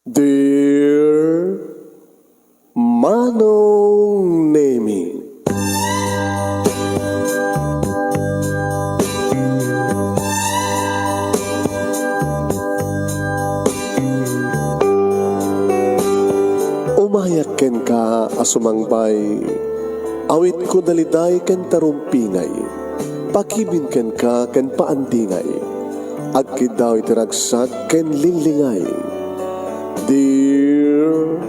Dear Manong Nemi, umayak ken ka asumangbay, awit ko daliday ken tarumpingay, pakibin ken ka ken paandingay, agkid daw itiragsak ken linlingay. Dear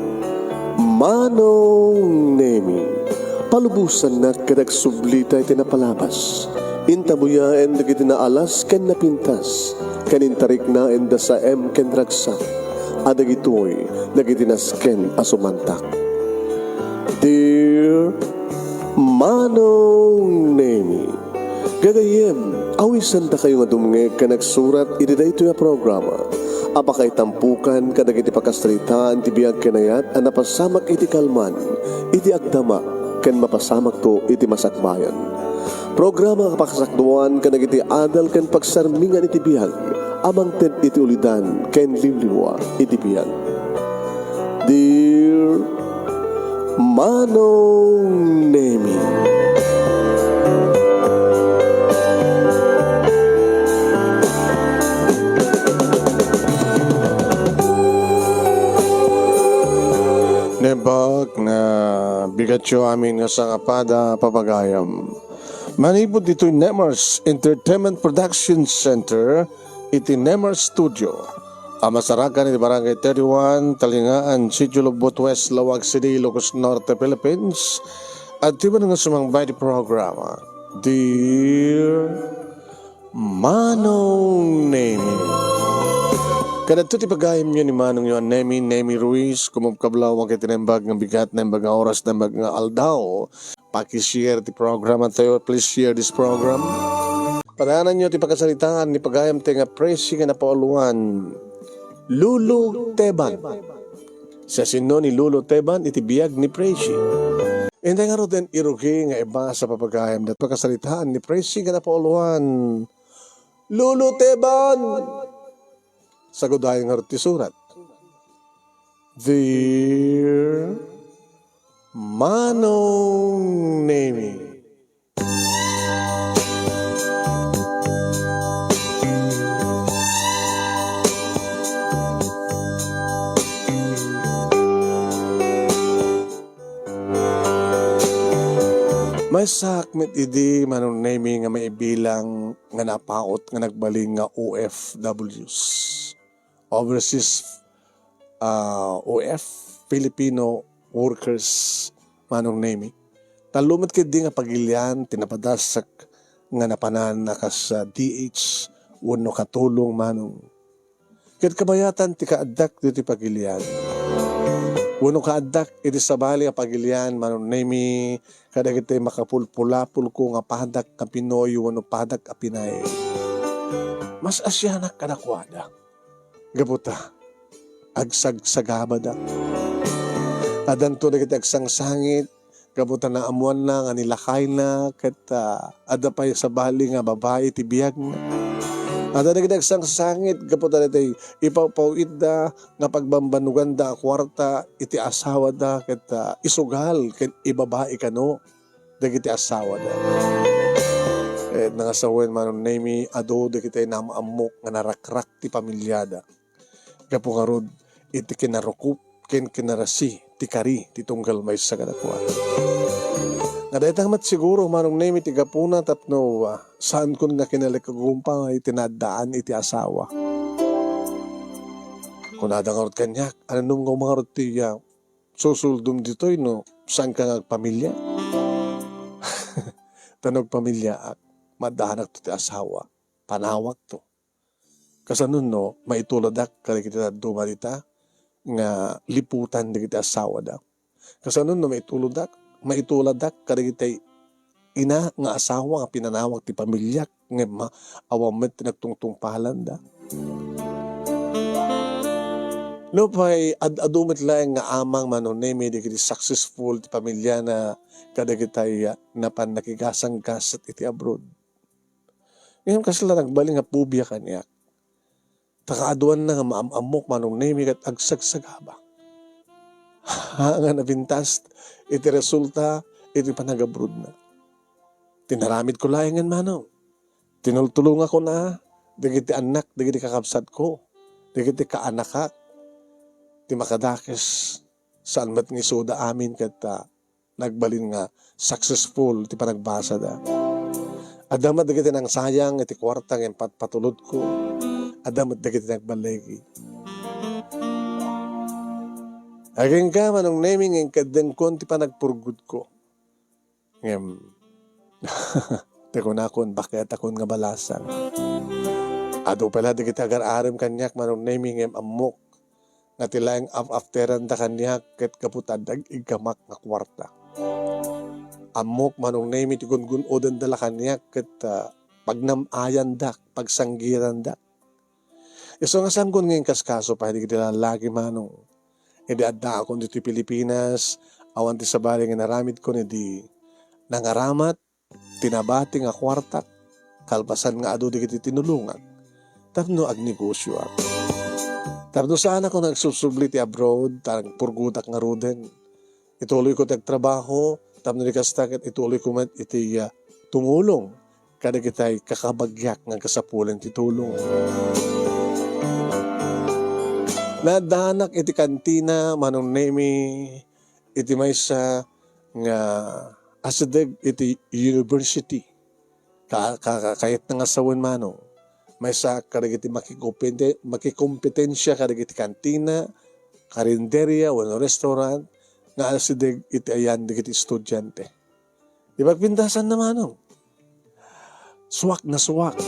Manong Nemi, palubusan na kadag sublita iti napalabas. Intabuya en dagiti naalas ken napintas, kanintarik na en da sa ken ragsak, adagitoy dagiti nasken asumantak. Dear Manong Nemi, gagayem, awisan ta kayo nga dumnge ka nagsurat iti dayto nga programa. Apakay tampukan kadagiti pagkasalitaan ti biyag kenayat a napasamak iti kalman, iti agdama ken mapasamak to iti masakbayan. Programa kapakasakduan kadagiti adal ken pagsarmingan iti biyag, amang ted iti ulidan ken limliwa iti biyag. Dear Manong Nemi, nebag na bigatyo amin nga sangapada papagayam. Manipod dito'y Nemars Entertainment Production Center, iti Nemars Studio. Amasarakan iti Barangay 31, Talingaan, Sitio Lobot West, Lawag City, Ilocos Norte, Philippines. At tiba nga sumangbay di programa, Dear Manong Nemi. Kadto ti pagayam nyo ni Manong yun, Nemi Ruiz, kumupkablaw ang kitinembag ng bigat, nembag nga oras, nembag nga aldaw. Pakishare ti program at tayo, please share this program. Padanan nyo ti pagkasalitaan ni pagayam ti nga presi nga napauluan, Lulu Teban. Sa sino ni Lulu Teban, iti biyag ni presi. Hindi nga rin irugi nga iba sa papagayam dat pagkasalitaan ni presi nga napauluan, Lulu Teban. Sagod tayo nga rin surat. Dear Manong Nemi, may sakmet idi Manong Nemi nga may ibilang nga napaot nga nagbaling nga OFWs. Overseas OF, Filipino workers, Manong Nemi. Talumot kidi nga pagilian, tinapadasak nga napanan na sa DH, wano katulong Manong. Kat kabayatan ti kaadak dito pagilian. Wano kaadak iti sabali nga pagilian, Manong Nemi, kada kita makapulpulapul ko nga pahadak ka Pinoy, wano pahadak ka Pinay. Mas asyanak kadakwada. Gabuta, agsagsagabada. Adanto na kita agsangsangit, gabuta na amuan na, nga nilakay na, kata adapay sa bali nga babae, tibiyag na. Ada na kita agsangsangit, gabuta na tayo ipapawid da, nga pagbambanugan da, kwarta, iti asawa da, kata isugal, kat ibabae ka no, da kiti asawa da. Nangasawen Manong Nemi, ado da kita namaamok, nga narakrak ti pamilyada. Kapo nga rod, iti kinarukup, ken kinarasi, ti kari, ti tunggal may sa kadakuan. Nga dahil mat siguro, Manong Nemi, ti gapuna, tapno, saan kun nga kinalikagumpa, iti nadaan, iti asawa. Kung nadangarot kanyak, anong nga umangarot ti susuldum dito'y, no, saan ka nga pamilya? Tanog pamilya, madahanak to ti asawa, panawak to. Kasanun no, maituladak kada kita dumarita nga liputan di kita asawa da. Kasanun no, maituladak kada kita ina nga asawa nga pinanawag ti pamilyak nga awamet tinagtungtungpalan da. No pay adumit lang nga amang Manong Nemi di kiti successful ti pamilya na kada kita napan nakigasang gasat iti abroad. Ngayon kasla nagbaling nga pubya kaniyak. Takaaduan na nga maamamok manong nemi kat agsagsagaba. Nga nabintas, iti resulta, iti panagabrod na. Tinaramid ko layangan manong. Tinultulong ako na, digiti anak, digiti kakabsat ko, digiti kaanakak, ti makadakes, saan mat ng isoda amin kat nagbalin nga successful ti panagbasa da. Adamat digiti nang sayang, iti kwartang empat patulod ko, adamat digiti nagbalegi. Aging ka manong naming ang kadeng kon ti panagpurgod ko. Ngem, teko na kon, bakit akon nga balasang. Ado pala di kita agar-aram kanyak manong naming ngem amok. Nga tilaeng afteran da kanyak ket kaputadag igamak nga kwarta. Amok manong naming ti gun odan dala kanyak ket pagnamayan dak, pagsanggiran dak. Iso nga saan kun ngayon kaskaso pa, hindi kita lalaki manong. Hindi adda ako dito Pilipinas, awan ti sabali nga naramid ko di nangaramat, tinabati nga kwarta, kalpasan nga ado di kiti tinulungan, tapno agnegosyo ako. Tapno saan ako nagsusubli ti abroad, tarang purgutak nga ruden, ituloy ko tagtrabaho, tapno di kastakit ituloy ko mat iti tumulong, kada kita'y kakabagyak nga kasapulan ti tulong. Nadanak iti kantina manong nemi iti maysa nga asadeg iti university kayat na nga sawan manong maysa kadagiti makikompetensya kadagiti kantina karinderya wano restaurant nga asadeg iti ayan digiti estudyante. Di magpintasan na manong suwak na suwak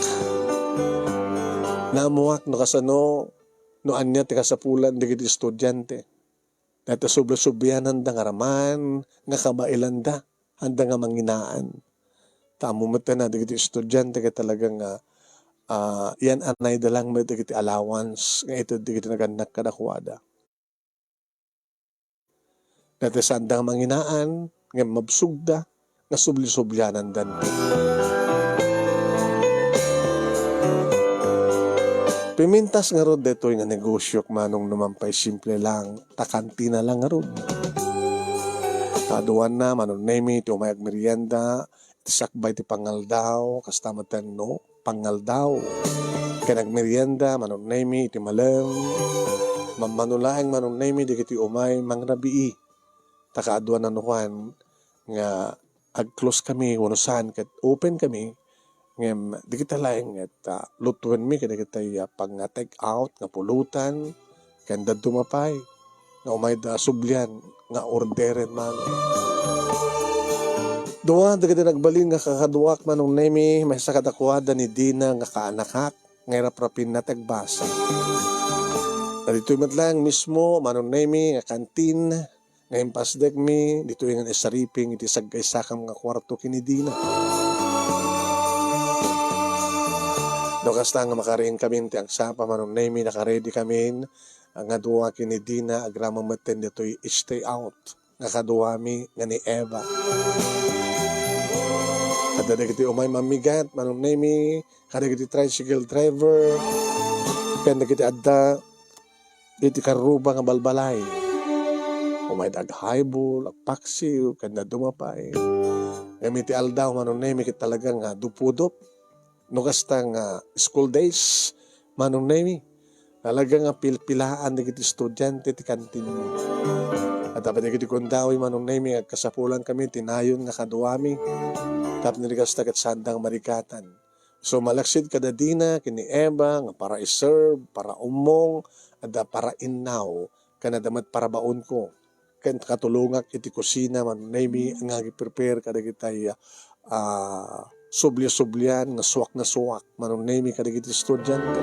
namuwak no kasano no anya ti kasapulan digiti estudyante. Dahil subla-subyanan da nga raman, nga kamailan da, handa nga manginaan. Tamo mo na digiti estudyante kaya talagang yan anay da lang mo digiti allowance, nga ito digiti naganak kadakwada. Dahil saan da nga manginaan, nga mabsugda, nga subli-subyanan dan. Pimintas nga rod dito nga negosyo manong naman pa'y simple lang, takantina lang nga rod. Kaduan na, manong nemi, iti umayag merienda, iti sakbay ti pangaldaw, kastamatan no, pangaldaw. Kaya nagmerienda, manong nemi, iti malam, mamanulaeng manong nemi, di kiti umay, mangrabii. Takaaduan na nukuan, nga ag-close kami, wanusan, kat open kami, ngem di kita laeng at lutuan mi kada kita pag nga take out nga pulutan kanda dumapay nga umay da sublian nga orderen man duwa di kita nagbalin nga kakaduwak manong nemi may sa kadakwada ni Dina nga kaanakak nga raprapin na tagbasa dito lang mismo manong nemi nga kantin nga impasdek mi dito yung isariping iti saggay sakam nga kwarto kini Dina. Kasta nga makarin kami ti agsapa manong nemi nakaredy kami nga duwa kini Dina agramang maten dito'y stay out nga kaduwa mi nga ni Eva kada dagiti umay mamigat manong nemi kada dagiti tricycle driver kada dagiti adda iti karuba nga balbalay umay dag highball agpaksiw kada dumapay gamiti aldaw manong nemi kit talagang dupudop no kastang school days, manong nemi, talagang pilpilaan na kiti estudyante ti kantin mo. At dapat na kiti kundawi manong nemi, at kasapulan kami, tinayon nga kaduami, tapos nirikasta kat sandang marikatan. So malaksid kada Dina, kini Eva, nga para iserve, para umong, at para inaw, kanadamat para baon ko. Kan katulungak iti kusina, manong nemi, nga prepare kada kitay, subli-sublian, na suwak, manong nemi kadagiti estudyante.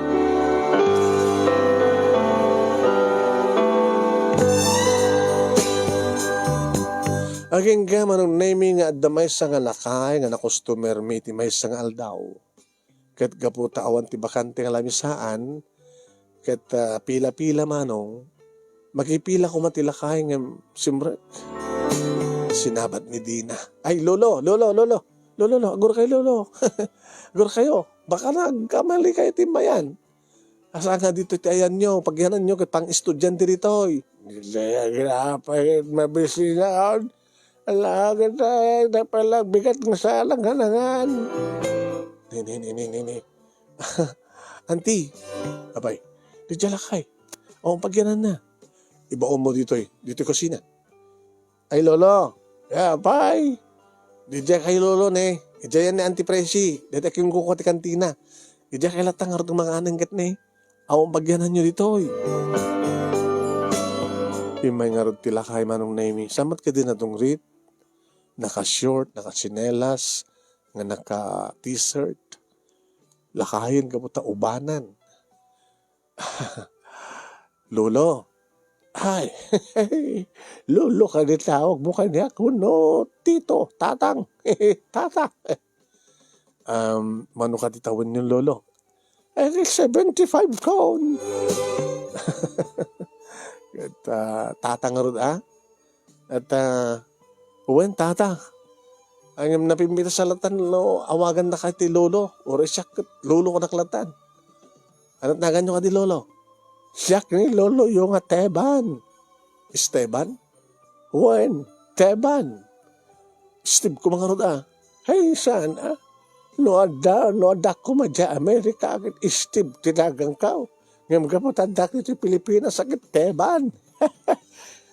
Aging ka manong nemi nga adamay sa nga lakay, nga na customer mi ti may sa nga aldaw. Kat gaputa awan ti bakante nga lamisaan, kat pila-pila manong, makipila ko matilakay nga simrek. Sinabat ni Dina, ay lolo, agur kayo lolo. Agur kayo, baka nagkamali kayo timbayan. Asa nga dito tayan nyo, pagyanan nyo, pang estudyante dito. Ginapay, mabisi na. Alaga tayo, napalag, bigat ng salang hanangan. Nini. Auntie, abay, di jalakay. O, pagyanan na. Ibaon mo dito dito kusina. Ay, lolo. Yeah, bye. Di dyan kay lolo ne. Diyan ni Auntie Presi. Dito yung kuko ti kantina. Di dyan kay latang harot ng mga ananggat ne. Awang pagyanan nyo dito. Imay nga rod tila kay manong naimi. Samat ka din na tong rit. Naka-short, naka-sinelas, nga naka-t-shirt. Lakayin ka po ta ubanan. Lolo. Ay, lolo ka ni tawag mo kanya kuno, tito, tatang, tata. Mano ka titawin yung lolo? 75 taon. At tatang rod At uwen tata. Ang napimbita sa latan, no, awagan na kay ti lolo. Or siyak, lolo ko naklatan. Ano't naganyo ka di lolo? Siyak ni lolo yung Teban. Esteban? Uwen, Teban. Steve ko mga rod Hey, saan No ada ko madya Amerika agad Steve tinagang kao. Ngam ka po tandak nito Pilipinas agad Teban.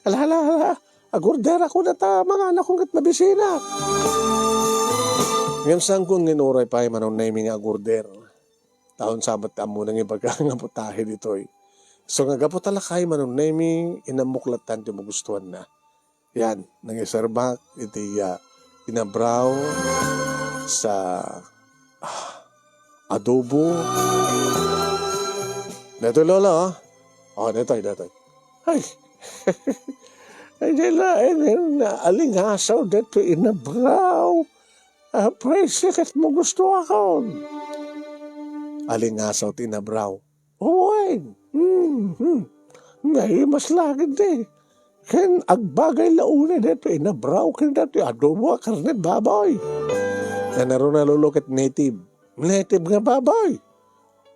Hala. Agurdera ko na ta mga anak kong mabisina. Ngam saan kong ginuray pa yung manong naming agurder. Taon sabat amo nang ibaga nga putahe dito So nga gapo talakay manong naming inamuklatan di magustuhan na. Yan, nangiserbak iti inabraw sa adobo. Dito lolo dito. Ay. Ay nila na alingasaw dito inabraw. Presi kat mo gusto ako. Alingasaw tinabraw. Uwain. Ngayon mas lagid Ken agbagay launa dito inabraw ken dito adobo karne baboy. Nanaro na lulukit native. Native nga baboy.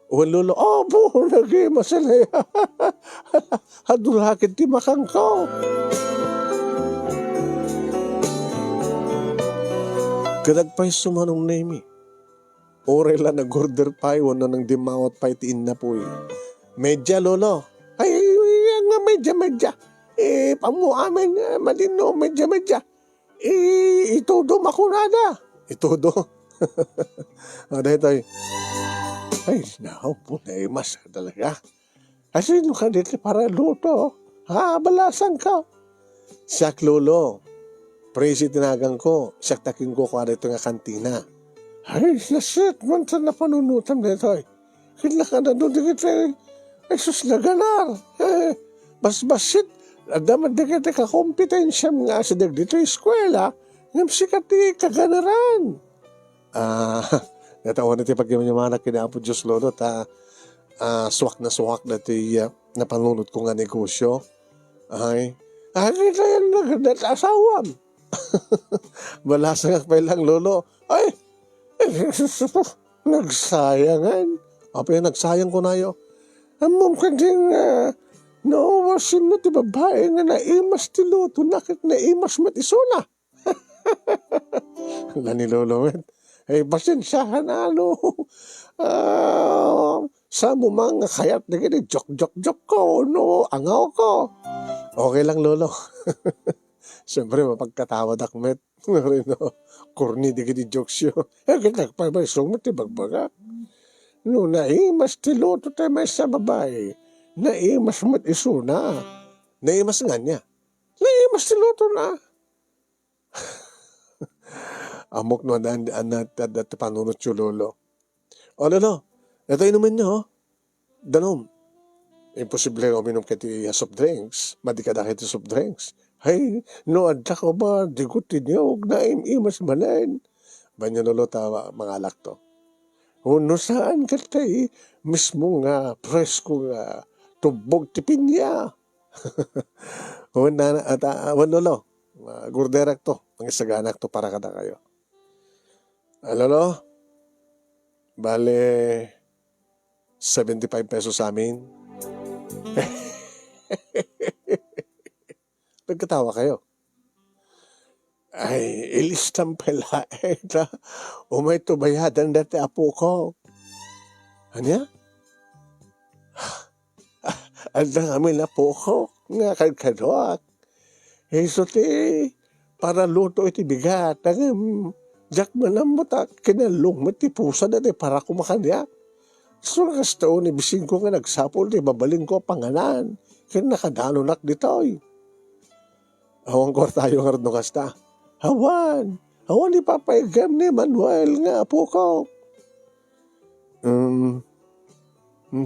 Uwan lolo, po, naging masalaya. Hadulakit ti makang ko. Kadagpay sumanong nemi. Orela nag-order pa wala nang dimawat pa itiin na po Medya lolo. Ay, nga medya. Pamuamin, malino, medya. Itudo makunada. Itudo. Dito Ay, po na mas talaga. Asino ka dito para luto? Balasan ka. Siyak lolo. Presi tinagang ko. Siyak takin ko kwa dito nga kantina. Ay, nasit man sa napanunutan dito Kila ka na doon dito Ay, sus na ganar. Bas-basit. Adaman dito ka kompetensya nga sa dito eskwela. Ngam sikat kaganaran. Natawa na ti pagyaman kinapo Diyos lolo swak na ti napanunod ko nga negosyo. Ay kita yan asawam. Balasa nga pa lang lolo. Ay, nagsayangan. Nagsayang ko na yo. Amom ka din nawasin mo ti babae nga naimas ti luto. Nakit naimas matisuna. Lani lolo Ay, pasensyahan sa mga kayat na gini, jok ko, angaw ko. Okay lang, lolo. Siyempre, mapagkatawa dakmet. Kurni di gini jokes yun. Kita pabaysong mo, tibagbaga. Naimas ti luto tayo may sa babae. Naimas mo't isuna. Naimas nga niya. Naimas ti luto na. Amok no anat panunot yung lolo. Lolo, ito inumin nyo, Danom. Imposible uminom kiti soft drinks. Madikada kiti soft drinks. Hey, no adda ko ba, digutin nyo, na imas manan. Banyo lolo tawa, mga alak to. No saan ka tayo, mismo nga, presko nga, tubog tipin niya. Lolo, gurderak to, ang isaganak to para kada kayo. Lolo, bale, 75 pesos sa amin. Nagkatawa kayo. Ay, ilistang pala. Umay to bayadan dati apo ko. Ano? Ang amin na po ko. Nga kagkadok. So para luto iti bigat. Jack manam mo ta, kinalong mo ti pusa dati para kumakanya. So nakastaon ni bising ko nga nagsapol, di babaling ko panganan. Kaya nakadanunak ditoy. Hawang ko tayo nga rin kasta. Hawan ni papayagam ni Manuel nga po ko.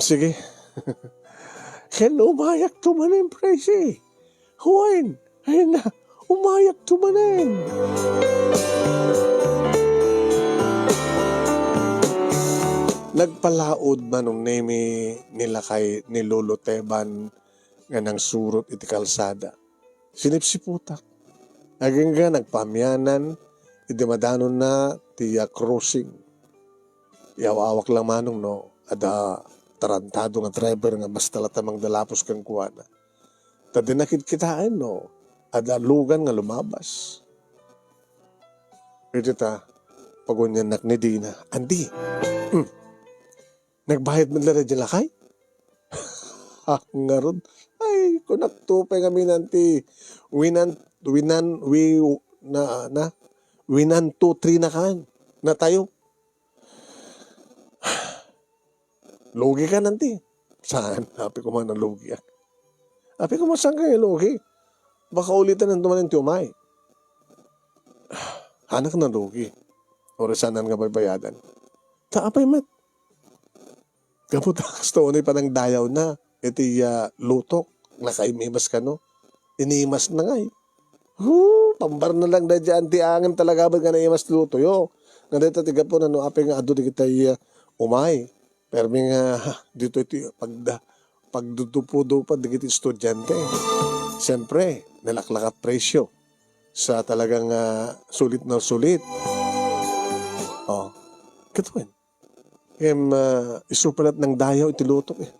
Sige. Kaya umayak tumanin, Prezi. Huwain, ayun na, umayak tumanin. Nagpalaod manong nemi nila kay ni Lolo Teban nga nang surot iti kalsada. Sinipsiputak. Aging nga nagpamyanan, iti madanon na tiya crossing. Iawawak lang manong no, ada tarantado nga driver nga mas talatamang dalapos kang kuwana. Tadi nakitkitaan no, ada lugan nga lumabas. Ito ta, pagunyan nak ni Dina, Andi, nagbayad man lang dyan lakay? Nga ron, ay, kunaktupe kami nanti, winan 2, 3 na kan, na tayo. Logi ka nanti. Saan? Happy ko man ang logi. Happy ko man saan kayo logi? Baka ulitan ng tumanin tiyumay. Hanak na logi. O resanan nga baybayadan. Taapay mat. Kaputas to pa ng dayaw na. Iti lutok. Nakaimimas ka no. Inimas na nga eh. Pambar na lang na dyan. Ti angin talaga ba nga naimas luto yo. Nga dito tiga po na no. Apay nga ado di kita umay. Pero nga dito ito pagdudupo pa digit estudyante. Siyempre, nalaklak at presyo sa talagang sulit na sulit. Katuin. Isupalat ng dayaw itilutok eh.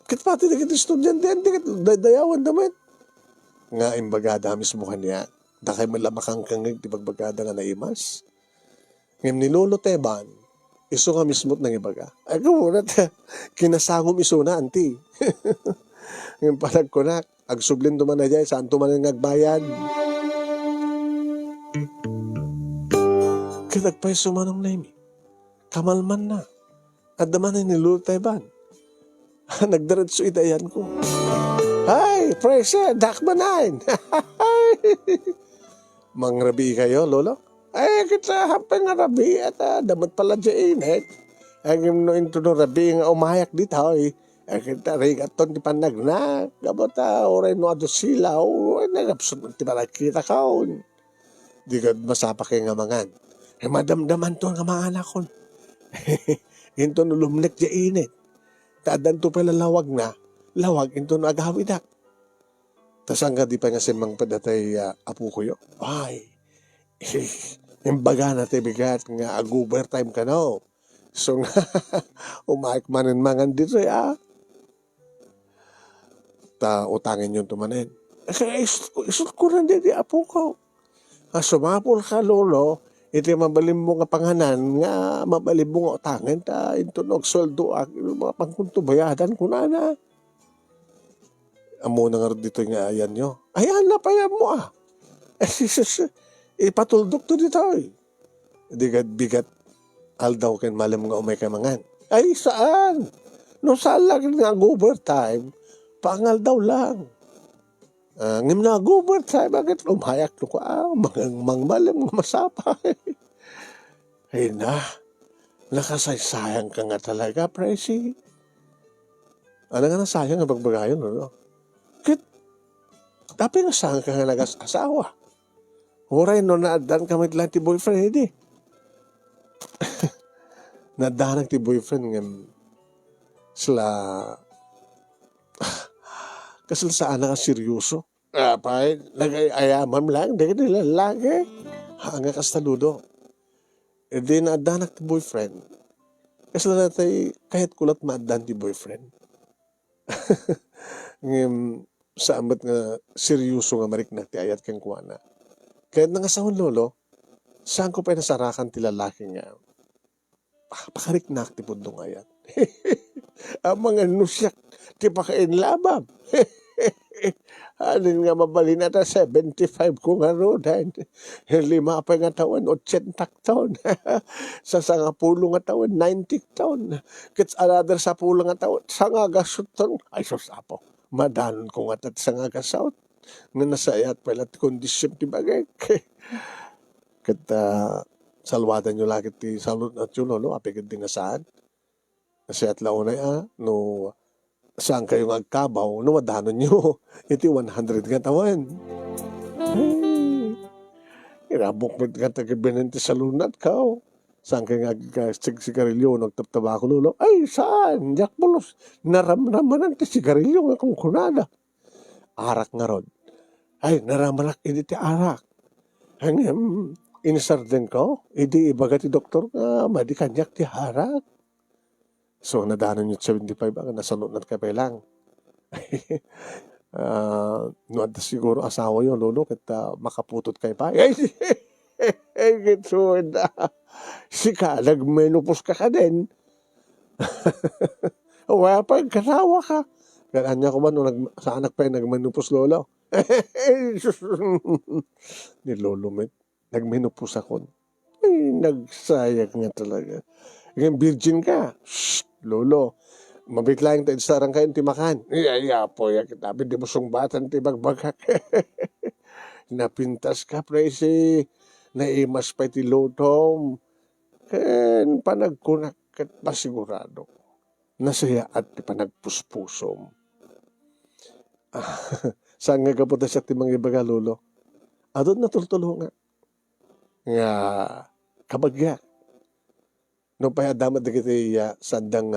Katpati digit estudyante, hindi dayawan naman. Nga imbagada mismo kanya. Dakay malamakang kangig di pagbagada nga naimas. Ngayon ni Lolo Teban, iso nga mismo't nang ibaga. Ay kamunat, kinasangom iso na, anti. Ngayon palag ko na, agsublin tuman na dyan, saan tuman ang nagbayad. Kinagpay sumanong na imi. Kamalman na. At daman ni Lolo Teban. Nagdaratso idayan ko. Ay, prese, dakmanain. Mangrabi kayo, Lolo? Ay, kita hapeng nga rabi at damat pala dyan init. Ang no into no rabi nga umayak dito ay kita rigaton di panagnak. Dapat oray no ado sila o nagapsun ti parakita kaon. Di ka masapa kay nga mangan. Madamdaman to nga mga anak ko. Into no lumnek dyan init. Taadan to pala lawag na. Lawag into no agawidak. Tas hangga di pa nga simang padatay apo ko yo. Ay, imbaga na tibigat nga ag-overtime ka na. So nga, umaik manin mangan dito Ta utangin yung tumanin. Kaya isut ko rin di apo ko. Sumapol ka, Lolo, iti mabalim mo nga panganan, nga mabalim mo nga utangin, ta intunog sweldo, mga pangkuntubayadan ko na. Amo na nga dito nga ayan nyo. Ayan na pa yan mo ipatuldok to dito eh. Bigat aldaw ken malam nga umay ka mangan. Ay saan? No saan lang nga overtime, pangal daw lang. Ngim na overtime, bakit umayak to ko? Mang malam nga masapa. Ay na, nakasaysayang ka nga talaga, Presi. Ano nga nasayang nga bagbagayon, no? Tapi nga saan ka nga nag-asawa? Huray no naadan kamit lang ti boyfriend, hindi. Nadahan ti boyfriend nga sila kasal saan na ka seryoso. Pay, nag-ayaman lang, di ka nila lagi. Hanga kastaludo. E di nadahan ti boyfriend. Kasi lang natay kahit kulat maadan ti boyfriend. Ngem sa amat nga seryoso nga marik na ti ayat kang kuana. Kahit nangasahon lolo, saan ko pa nasarakan ti lalaki nga pakariknak ti pudong ayat. Ang mga nusyak ti pakainlabab. Alin nga mabalin na 75 ko nga ro dahil 5 pa nga taon, 80 taon. Sa 10 nga taon, 90 taon. Kits another 10 nga taon, sangagasot taon. Ay susapo, madanon ko nga tat sangagasot. Nga nasayat pala ti kondisyon ti bagay. Kat salwadan nyo lagi ti salud at yun, no? Apigid di nga saan. Kasi at launay no saan kayo agkabaw, no madanon nyo, iti 100 nga tawan. Ay, irabok mo nga taga-benente sa lunat ka, saan kayo sigarilyo, nagtaptabako lulo, ay saan, Jack Bulos, naramraman ti sigarilyo nga kung kunada. Arak nga rod, ay naramanak iti ti arak. Hanggang inisarden ko, idi ibaga ti doktor nga, madi kanyak ti harak. So, nadanon yung 75, nasanot na ka pa lang. No, at siguro asawa yun, lolo, kita makaputot kay pa. Ay, gitsuod na. Sika, nagmenopause ka din. Wala pa, kasawa ka. Kailan niya ko ba, sa anak pa nagmenopause, lolo? Ni lolo, nagmenopause ako. Ay, nagsayag nga talaga. Ngayon, virgin ka. Shh, lolo. Mabiglang tayo sarang kayo timakan. Iya po, kitabi di mo sungbatan ti bagbagak. Napintas ka, presi. Naimas pa ti lotom. Ken panagkunak kat pasigurado. Nasaya at ti panagpuspusom. Saan nga kaputa siya ti mga ibaga, lolo? Adot na tultulungan. Nga kabagyak. No pa damat na kita sandang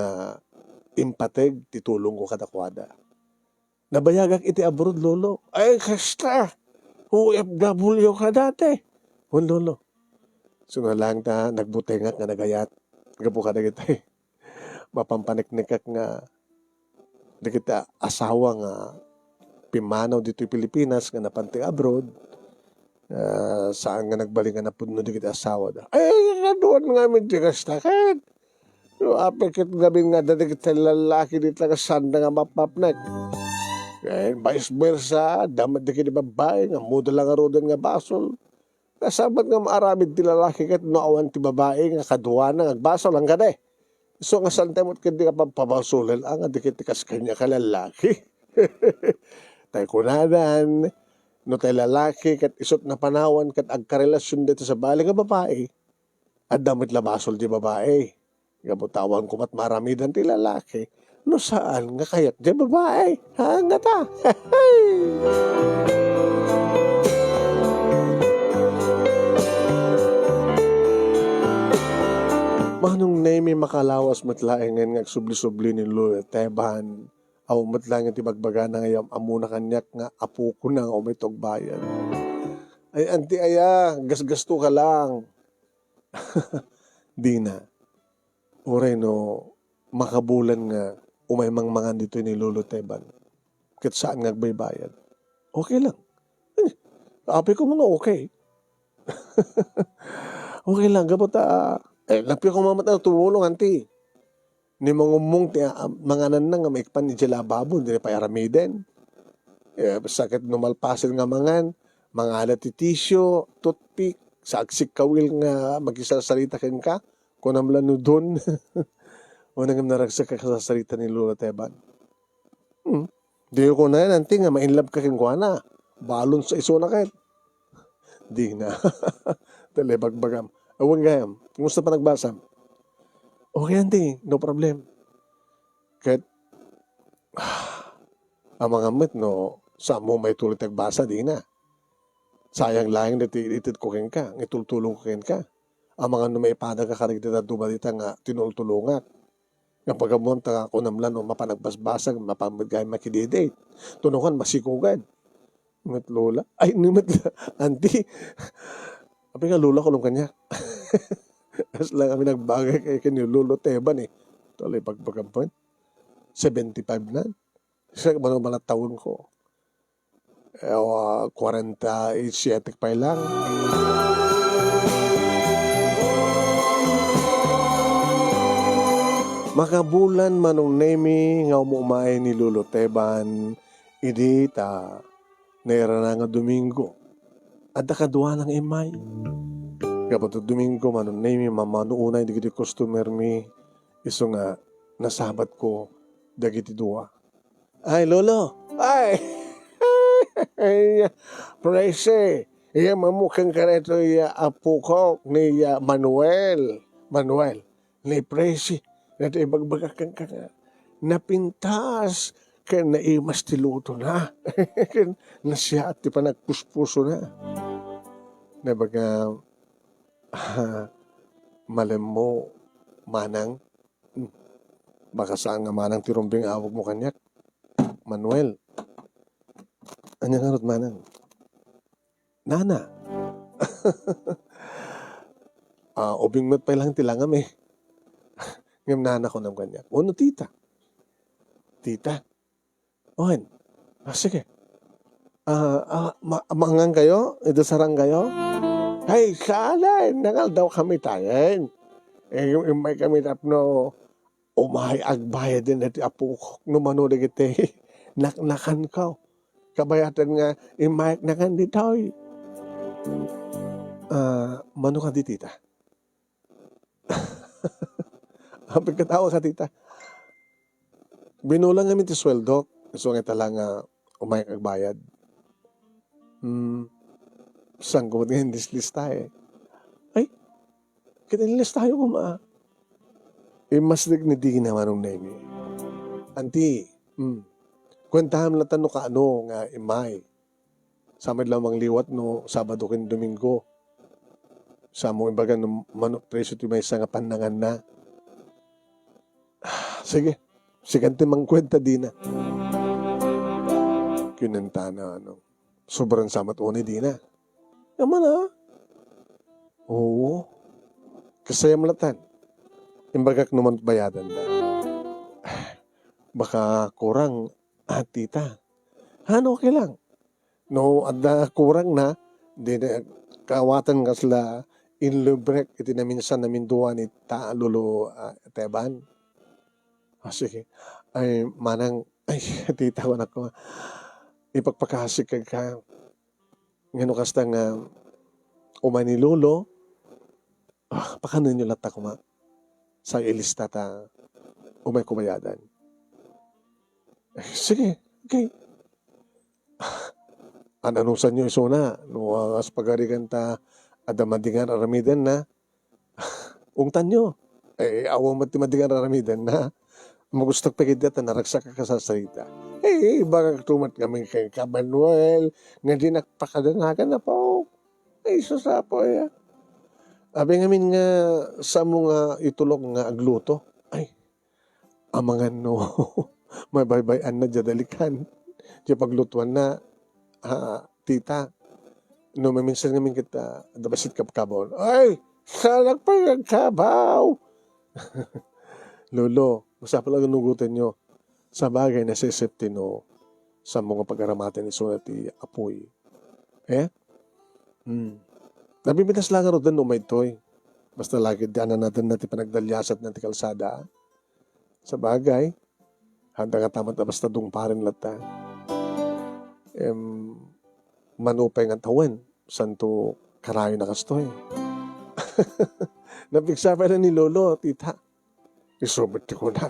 impateg, titulong ko kadakwada. Nabayagak iti abroad, lolo. Ay, kasta! OFW ka dati. Lolo. So nga lang na nagbutengak nga nagayat. Gapo ka na kita mapampaniknikak nga na kita asawa nga pimanaw dito yung Pilipinas nga napanting abroad. Saan nga nagbalingan na puno di kita asawa da. Ay, doon nga medyo kastakit. No, apikit gabing nga dati kita lalaki dito nga sanda nga mapapnek. Kaya vice versa, damat di kita babae nga muda lang arodan nga basol. Kasabat nga maaramid ti lalaki kat noawan ti babae nga kaduana nga basol ang gade. So nga santemot kiti ka pampabasolel ang nga di kita kaskanya ka lalaki. Tay kunadan. No tayo lalaki, kat isot na panawan, kat agkarelasyon dito sa bali nga babae, at damit labasol di babae. Gabutawan ko mat maramidan ti lalaki, no saan nga kayat di babae? Ha, nga ta? Manong na may makalawas matlaengan nga subli-subli ni Lolo Teban, aw matlangan ti bagbaga na ngayam amuna kanyak nga apo ko na o may togbayan. Ay anti aya, gasgasto ka lang. Di na. Oray no, makabulan nga umay mangmangan dito ni Lolo Teban. Kit saan nga baybayan. Okay lang. Api ko mga okay. Okay lang, gabot lapi ko mamata tumulong anti. Ni mangumong mga nanang nga maikpan ni Jalababo, hindi pa aramiden. Sakit numalpasin nga mga alat tisyo, toothpick, sa aksik kawil nga magisasalita ken ka, kung namlan no doon. O nang naragsak ka sa salita ni Lola Teban. Di ko na yan, anting nga mainlove ka ken kwa na. Balon sa iso na kahit. Di na. Telebagbagam. Awang gayam, kumusta pa nagbasam? Okay, auntie, no problem. Kahit, ang mga mit, no, sa mo may tulit nagbasa, di na. Sayang lang na itid ko ken ka, itultulong ko ken ka. Ang mga numaipada ka karigdita at dubalita nga tinultulungan. Kapag amunta ako namlan o mapanagbasbasag, mapamagay makididate. Tunukan, masikugan. Mit lola. Ay, mit auntie. Abi nga lola ko nung kanya. As lang kami nagbagay kay kiniluluteban eh. Tuloy pagpagkampon. 75 na. Siya ba mga taon ko? 47 pa lang. Makabulan manong nemi nga umumay ni luluteban. Idi ta naira na nga Domingo. Adda kadwa ng imay. Kapag Domingo manong nemi mamanuunay di kiti customer mi. Iso nga nasabat ko dagiti dua. Ay lolo. Ay. Ay, Prese, iya mamukhang ka rito iya apo ko ni Manuel. Manuel, ni Prese, nato ibagbagakan ka nga. Napintas, kaya naimas tiluto na. Nasya at di pa nagpuspuso na. Nabaga, malam mo, manang, baka saan nga manang tirumbing awag mo kanyak. Manuel, anya nga rot manang? Nana. Ubing mat pa lang tilangam eh. Ngam nana ko ng kanya. Ano tita? Tita? Ohen. Sige. Mangang kayo? Idasarang kayo? Ay, sala. Nangal daw kami tayo. Yung may kami tapno umay agbayad din at apukok no manood iti naknakan ko. Kabayatan nga imayag na kan dito. Mano ka di tita? Hampir katawa ka tita. Binulang kami ti sweldo. So nga talang umayag agbayad. Saan ko nga lista eh. Ay, kita nilista tayo kuma. Mas nagnidigin naman nung nemi. Auntie, kwentahan lang tanong ka ano nga imay. Samad lamang liwat no Sabado ken Domingo. Sa mo imbaga no preso ti may nga panangan na. Sige, sigante mang kwenta di na. Kinanta na ano. Sobrang samat oni di na. Yaman ha? Oo. Kasaya malatan. Imbagak naman bayadan na. Baka kurang tita. Ano okay lang. No, adda kurang na, di na kawatan nga sila inlubrek iti na minsan namin duwa ni Lolo Teban. Sige. Ay, manang, ay, tita ko na ko. Ipagpakasik ka. Ngano kasta nga umay ni Lolo. Pakano nyo lata ko ma? Sa ilista ta umay kumayadan. Sige, okay. Ananusan nyo isuna, no as pagarigan ta adamadingan aramidan na, ungtan nyo. Awang matimadingan aramidan na, magustog pagidya ta naragsak ka sa salita. Baka tumat kami kay Manuel, nga di nakpakadanagan na po. Susapo ya. Abi ngamin nga sa mga itulog nga agluto, amangan no, may baybayan na dyan Diya paglutuan na, tita, no maminsan ngamin kita, dabasit kapkabon, salag pa yung kabaw. Lolo, masapa lang nugutan nyo, sa bagay na sisipti no, sa mga pag-aramatan ni Sunati Apoy. Nabibinas lang aro din umay toy. Basta lagi diyan natin panagdalyasat natin kalsada. Sa bagay, handa ka tamat na basta dung parin lata. Manupay nga tawen, santo karayo na kastoy. Napiksa pa ni Lolo, tita. Isubot ko na.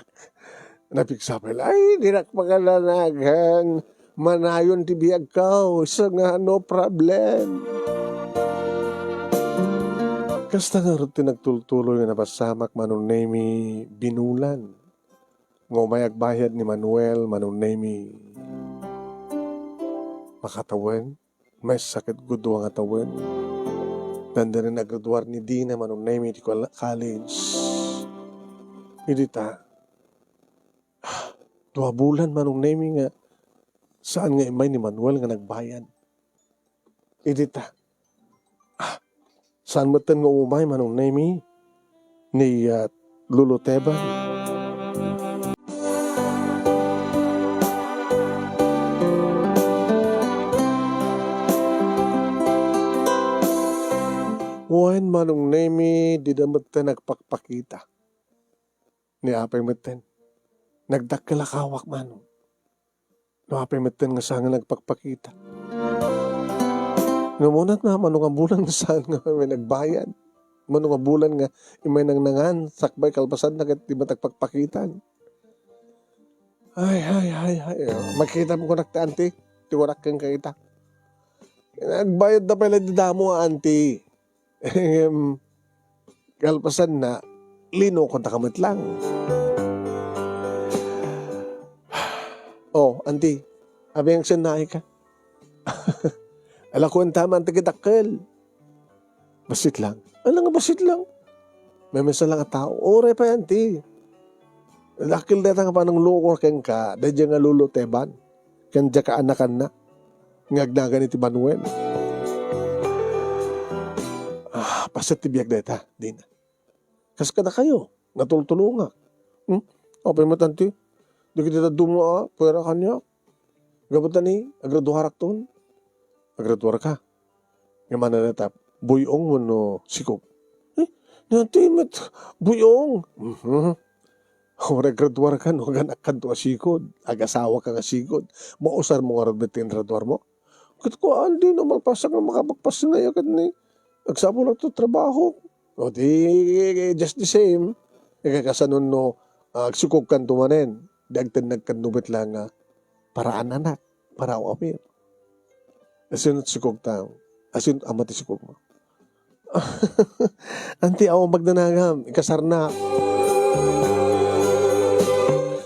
Napiksa pa dinak magalanagan. Manayon ti biyag ka. Isa nga, no problem. Kasta nga rin tinagtultuloy na napasamak manunemi binulan. Ngumayag bayad ni Manuel manunemi makatawen. May sakit gudo ang atawen. Tanda rin naggraduar ni Dina manunemi di college. Hindi ta. 2 bulan manunemi nga saan nga imay ni Manuel nga nagbayad. Hindi ta. Saan mo tan nga umay manong nemi? ni Lolo Teban. Wan manong nemi di damat nagpakpakita ni apay meten. Nagdakkalakawak manong. No apay meten nga saan nga nagpakpakita. Numunat na manong nga bulan nga saan nga may nagbayad. Manong nga bulan nga imay nangnangan sakbay kalpasan na kat di matagpakpakitan. Ay. Makita mo ko nakta auntie. Di warak kang kakita. Nagbayad na pala di damo auntie. Kalpasan na lino ko takamit lang. Oh, auntie, abi ang sanay ka. Ala ko ang tama ang tagitakal. Basit lang. Ala nga basit lang. May mesa lang ang tao. Oray pa auntie. Lakil na nga pa ng lukor keng ka. Dadya nga Lolo Teban. Kanya ka anakan na. Ngagnagan iti Manuel. Pasat tibiyag deta. Di na. Kas ka na kayo. Natultulunga. Okay mo tanti. Di kita dumo puwera kanya. Gabutan ni. Agraduharak ton. Agraduhar ka. Nga mananatap. Buyong mo no sikop. Nanti met. Buyong. Ora graduar ka no. Ganak ka to asikod. Agasawa ka asikod. Mausar mo nga rabetin graduar mo. Kat ko andi no. Malpasa ka makapagpasa na yan. Kat ni. Agsabo lang to trabaho. O di. Just the same. Ikakasanon no. Agsukog kan tumanen. Dagtan nagkanubit lang paraan anak, para awamir. Asin sukog tao. Asin amati sukog mo. Anti awa magdanagam, ikasar na.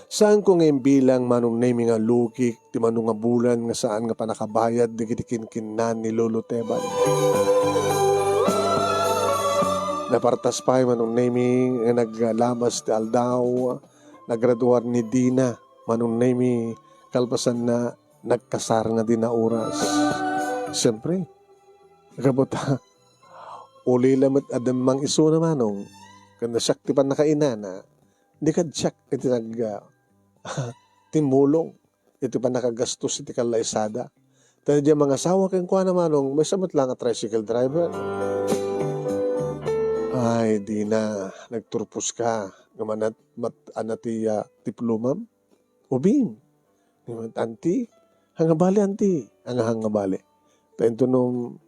Saan ko ngayon bilang manong name nga lukik, di manong nga bulan nga saan nga panakabayad, di kitikin-kinan ni Lolo Teban. Napartas pa manong naming nga naglamas ti Aldaw, nagraduar ni Dina, manong nami kalpasan na nagkasar nga din na oras. Siyempre, nagabota, uli lamat adamang iso na manong, kanda siyak ti pan nakaina na, di ka siyak iti timulong, iti pan nakagastos iti kalaysada. Tanya diya mga asawa kang kuha na manong, may samat lang a tricycle driver. Ay, di na, nagturpos ka. Ngamanat anati diplomam. Ubing. Ngamanat anti. Hangabali anti. Hangabali. Tayo ito nung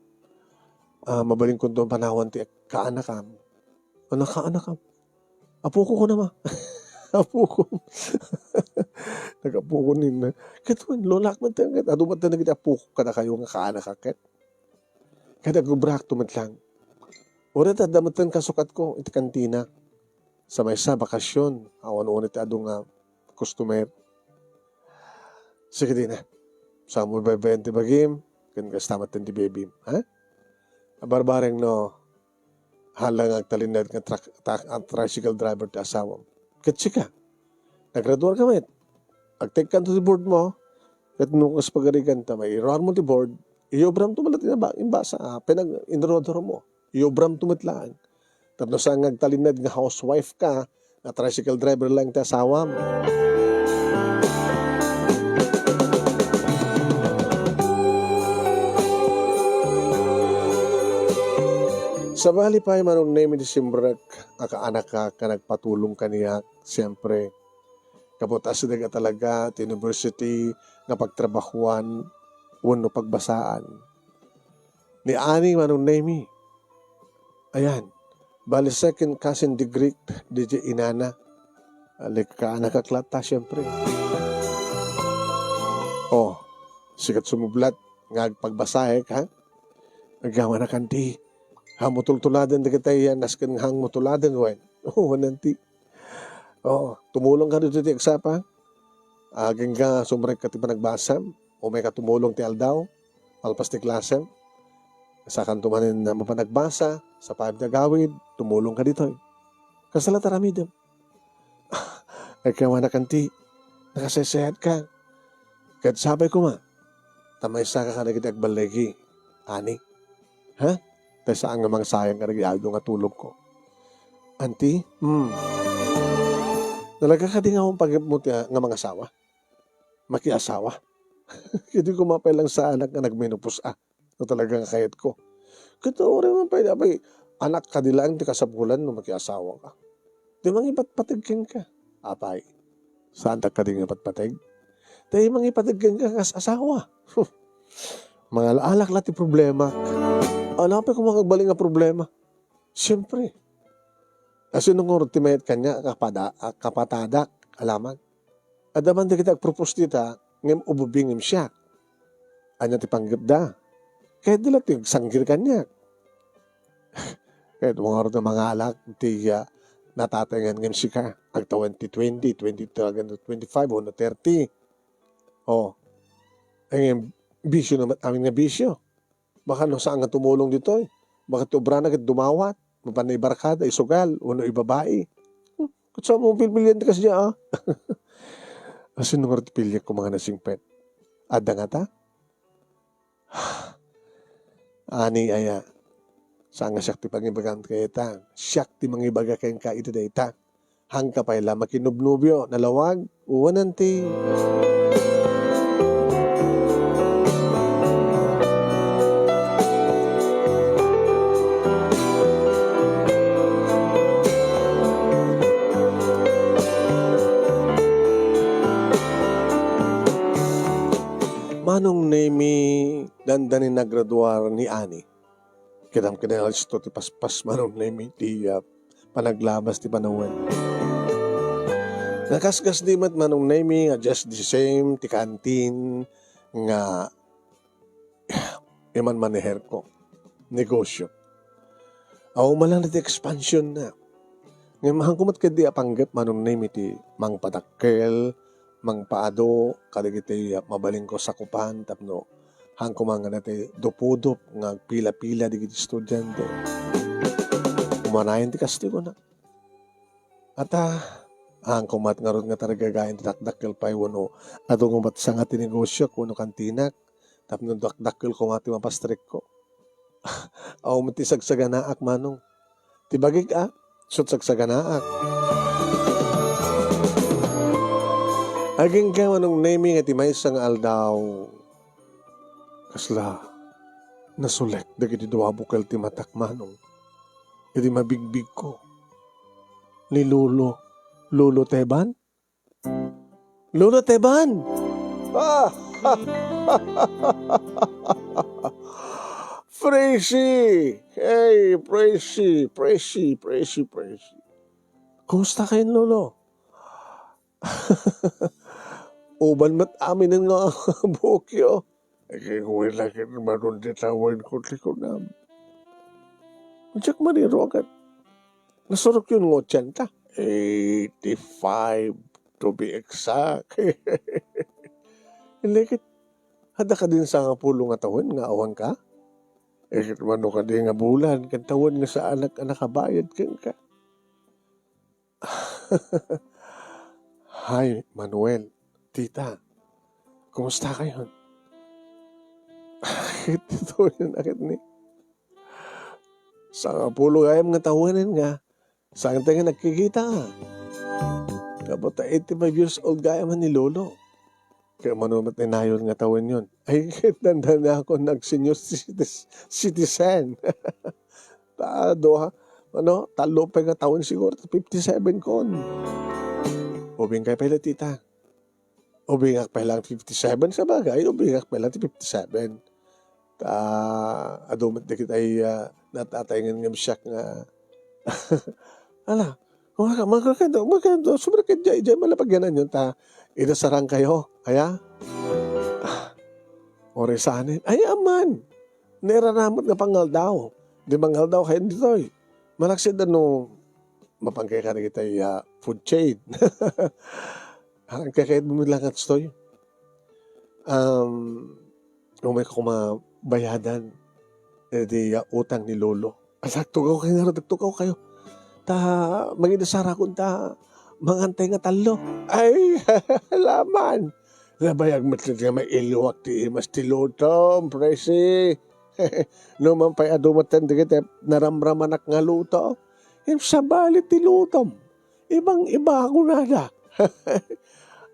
mabaling ko doon panawan ti kaanakam. Ano kaanakam? Apo ko na ma. Apo ko. Nag-apo ko nina. Katuan, lolak man tayo. Adumat na nagit apo ko ka na kayo nga kaanakakit. Kada gubrak tumat lang. Urat at damatan kasukat ko iti kantina. Sa may sa bakasyon, awan-awan iti adong customer. Sige din na. Sa mo ba 20 bagim, kan kastamat din di baby. Ha? Barbareng no, halang agtalinad ng tricycle driver ti asawam. Katsi ka. Nagraduar ka met. Agtake ka to the board mo, kat nung kaspagarigan ta, may iroar mo ti board, iobram to malat imbasa, pinag-inrodor mo. Iobram to matlaan. Tapos ang nagtalinad nga housewife ka, na tricycle driver lang ti asawam. Sa bali pa manong name ni Simbrek, akaanak ka nagpatulong kaniya, siyempre, kaputas daga talaga, at university, na pagtrabahuan, wano pagbasaan. Ni Ani manong name, ayan, bali second cousin degree, DJ Inana, kaanak kaklata, siyempre. Oh, sikat sumublat, pagbasahek, ha? Nagawa na kanti. Mutultuladan na kita yan, naskan hang mutuladan, wen. Oo, nanti. Oo, tumulong ka dito ti agsapa. Aging ka sumrek ka ti panagbasam, o may katumulong ti aldaw, alpas ti klasem. Sakan tumanin na mapanagbasa, sa 5 na gawid, tumulong ka dito. Kasala taramidam. Ay kawa na kanti, nakasaysayan ka. Kahit sabay ko ma, tamay sa ka na kita agbalegi. Ani, ha? Tayo saan nga mga sayang ka nagyado nga tulog ko. Auntie? Talaga ka din akong pagmuti nga mga asawa? Makiasawa? Hindi ko mapailang sa anak nga nagmenopause na talagang kayat ko. Kito rin man pwede, abay, anak ka dilaan, di kasabulan no makiasawa ka. Di mang ipatpatigkin ka. Apay, saan ka din ipatpatig? Di mang ipatigkin ka kas asawa. Mga alak lati problema. Alapay kung makagbaling nga problema. Siyempre. Kasi nung timayat kanya, kapatada, alaman. Adaman di kita propose dita, ngem ububingim siya. Anya ti panggap da. Kaya dila ti sanggir kanya. Kaya mga alak, ti natatayangan ngem si ka. Ag 2020, 2025, 30. Oh. Ngem, bisyo naman, amin nga bisyo. Baka no saan nga tumulong dito eh. Baka tubra na dumawat. Mapanay barkada, isugal, uno ibabae. Kutsa mo pilpilian kasi niya Asin nung pilyak ko mga nasingpet. Ada nga ta? Ani aya. Saan nga siyak ti pangibagan kaya ta? Siyak ti mangibaga kayang kaito da ita. Hangka pa ila makinubnubyo, nalawag, uwanan ti. Manong nemi dandanin na graduar ni Ani. Kidam kinalis to ti paspas manong nemi ti panaglabas ti panawan. Nakasgas di mat manong nemi nga just the same ti kantin nga iman maneher ko. Negosyo. Aw malang na ti expansion na. Ngayon mahangkumat ka di apanggap manong nemi ti mang patakkel, mang paado, kaligiti mabaling ko sa kupan, tapno, hangkumang nga nati dupudop, nga pila-pila di kiti estudyante. Umanayan ti kastigo na. At hangkumat nga ron nga taragagayin ti dakdakkel pa'y wano, ato ngumat sa nga tinegosyo, kuno kantinak, tapno dakdakkel ko nga ti mapastrik ko. Aw mati sagsaganaak manong. Ti bagig sut sagsaganaak. Aging ka manong naming at imay sang aldaw. Kasla, nasulek dagiti duwa bukal ti matak manong. Iti mabigbig ko. Ni Lolo. Lolo Teban? Lolo Teban! Presi! Hey, Presi. Kumusta kayo, Lolo? Uban mat amin nga bukyo. Kaya kung ilakit maroon ditawin ko na. Diyak mariro agad. Nasurok yun ng 80. 85 to be exact. Ilakit. Hada ka din sa nga pulong nga tawin nga awan ka. Ikit mano ka din nga bulan. Kantawan nga sa anak kabayad kang ka. Hi, Manuel. Tita, kumusta kayo? Ito yun, akit ni. Sa pulo ayam nga tawanan nga. Saan tayo nga nagkikita nga. Kapag 85 years old gaya man ni Lolo. Kaya manumat ni Nayon nga tawan yun. Ay, tanda na ako nag-senior citizen. Talo pa nga taon siguro. 57 kon. Ubing kay pala tita. Ubingak pa lang 57 sa bagay. Ubingak pa lang 57. Adumat na kita ay natatayangan ng siyak nga. Ala, magkakado. Sobrang kadya. Diyan malapagyanan yun. Inasarang kayo. Kaya? Oresanin. Ay, aman. Neranamot nga pangal daw. Di mangal daw kayo dito eh. Malaksid mapangkay ka na kita food chain. Ang kakait mo lang at stoy. Umay ko mabayadan di utang ni Lolo. Asak, tugaw kayo. Manginasara ko mangantay nga talo. Ay, laman. Nabayag matlit nga may iluwak ti imas ti lutom, presi. Numan pa'y adumatan di kita naramramanak nga luto. Yung sa balit ti lutom. Ibang-iba ako nada.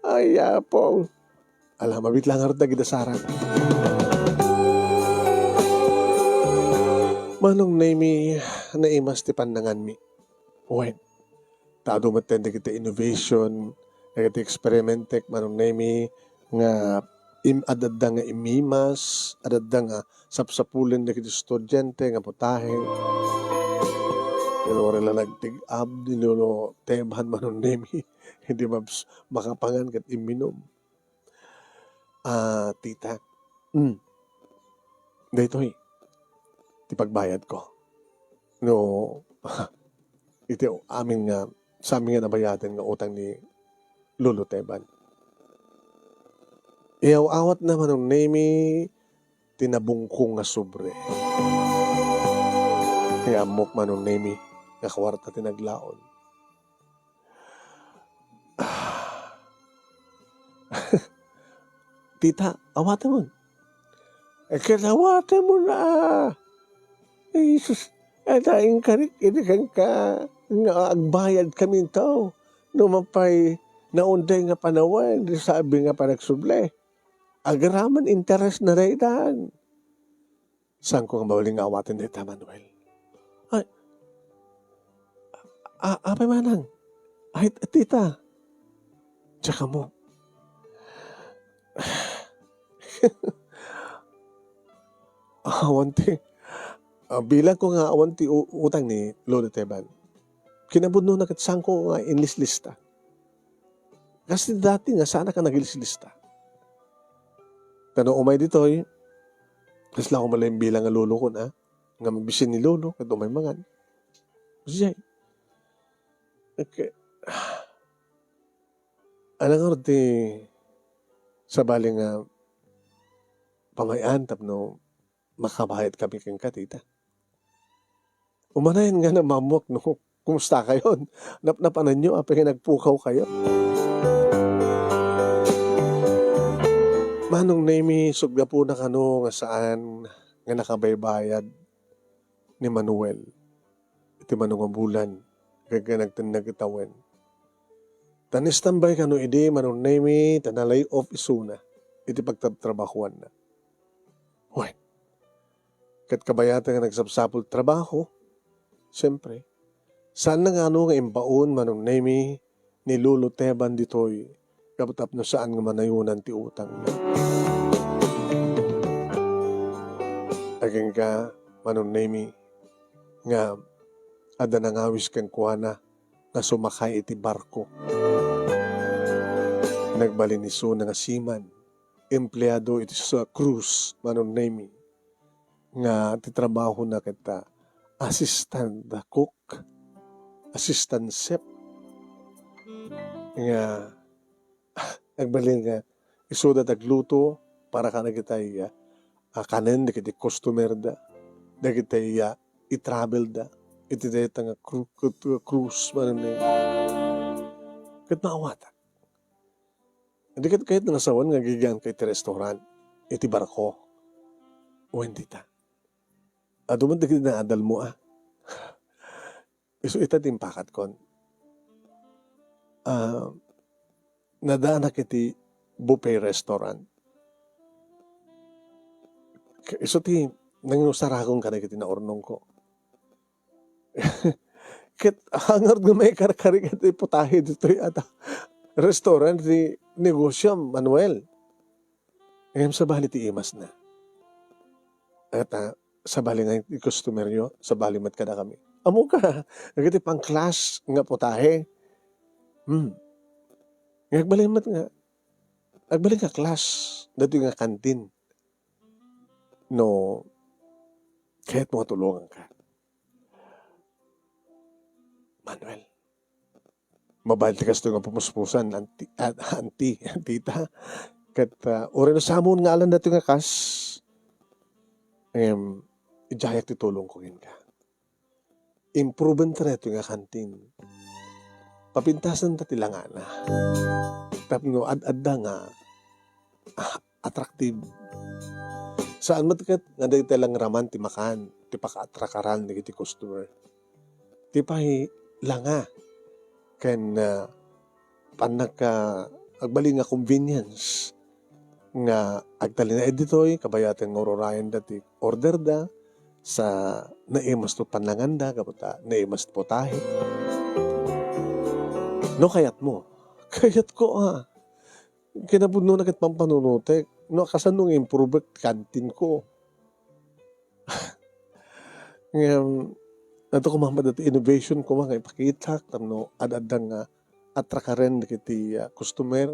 Ay, po. Alam, mabit lang harot na gidasaran. Manong nami naimas ti pandangan mi. When? Tado maten kita innovation, kita experimentek, manong nami nga adadda nga imimas, adadda nga sapsapulin na kita estudyante nga putahe. Pero wala nagtig-ab, nilulo tebahan manong nami. Hindi makapangan kat iminom. Tita. Daytoy. Ti pagbayad ko. No, iti amin nga, sa amin nga nabayadan nga utang ni Lolo Teban. Iyaw-awat naman ng nami, tinabungkong nga sobre. Kaya amok man ng nami, nga kawarta tinaglaon. Tita, awatan mo. Kinawatan mo na. Jesus, daing karik, inikan ka, nga agbayad kami tao. Numapay, naunday nga panawan, sabi nga panagsuble. Agaraman interest na raidan. Saan ko nga mawaling awatin na ita, Manuel? Ay, apay manang. Ay, tita. Tsaka mo. Awanti. Bilang ko nga awanti utang ni Lolo Teban. Kinabudno na katsang ko nga inlis-lista. Kasi dati nga sana ka nagilis-lista. Pero umay ditoy, kasi lang ko malayang bilang nga lolo ko na, nga mabisin ni Lolo, at umay mangan. Kasi, okay. Alang nga sa baling nga pamayan tapno makabayad kami kang katita. Umanayan nga na mamok, no? Kumusta kayo? Napanan nyo, apay nagpukaw kayo. Manong nami, sugda po na kano nga saan nga nakabaybayad ni Manuel. Iti manong bulan, kaya nagtanagitawen. Tanistambay kano idi, manong nami, tanalay off isuna. Iti pagtatrabahuan na. Uy, kat kabayatan nga nagsapsapol trabaho, siyempre, saan na nga nga imbaon manong nami ni Lolo Teban ditoy, kapatap no saan nga manayunan ti utang na. Aging ka, manong nami, nga ada nangawis kang kuwana nga sumakay iti barko. Nagbaliniso na nga siman, empleyado iti sa cruise, manong nami, nga titrabaho na kita, assistant cook, assistant chef, nga nagbalin nga isuda tagluto para ka na kitay kanen na kitay customer da na kitay i-travel da iti deta nga cruise manong nami kat maawata hindi kat kahit nangasawan nga gigan kay ti restaurant iti barko o hindi ta dumandag na adal mo iso ita timpakat kon nadaan na kiti buffet restaurant iso ti nangyusarakong ka na kiti na ornong ko kit hangar nga may karkari kiti putahe dito ata restaurant ti negosyo Manuel ngayon sa bali ti imas na at sa bali nga yung customer nyo, sa bali mat ka na kami. Amo ka, nagiti pang class nga putahe. Nagbalik mat nga, nagbalik nga class, dato nga kantin. No, kahit mga tulungan ka. Manuel, mabayad ti kasto nga pumuspusan, tita, kat ori na samon nga alam dato nga kas, ijayak ti tulong ko rin ka. Improven ta reto nga kantin. Papintasan ta tilangana. Tapno ad-adda nga attractive. Saan matkat nga dahil talang raman ti makan, ti paka-atrakaran ni ti customer. Ti pay langa ken panak agbali nga convenience nga agtalin na editoy kabayatan nga ororayan dati order da sa naimas to panlanganda kaputa naimas potahe. No kayat mo. Kayat ko kinabudno na kat pampanunutek. No kasanong improve kantin ko. Ngayon, nato ko mamad dati innovation ko mga ipakita tamno adadang atrakaren kiti customer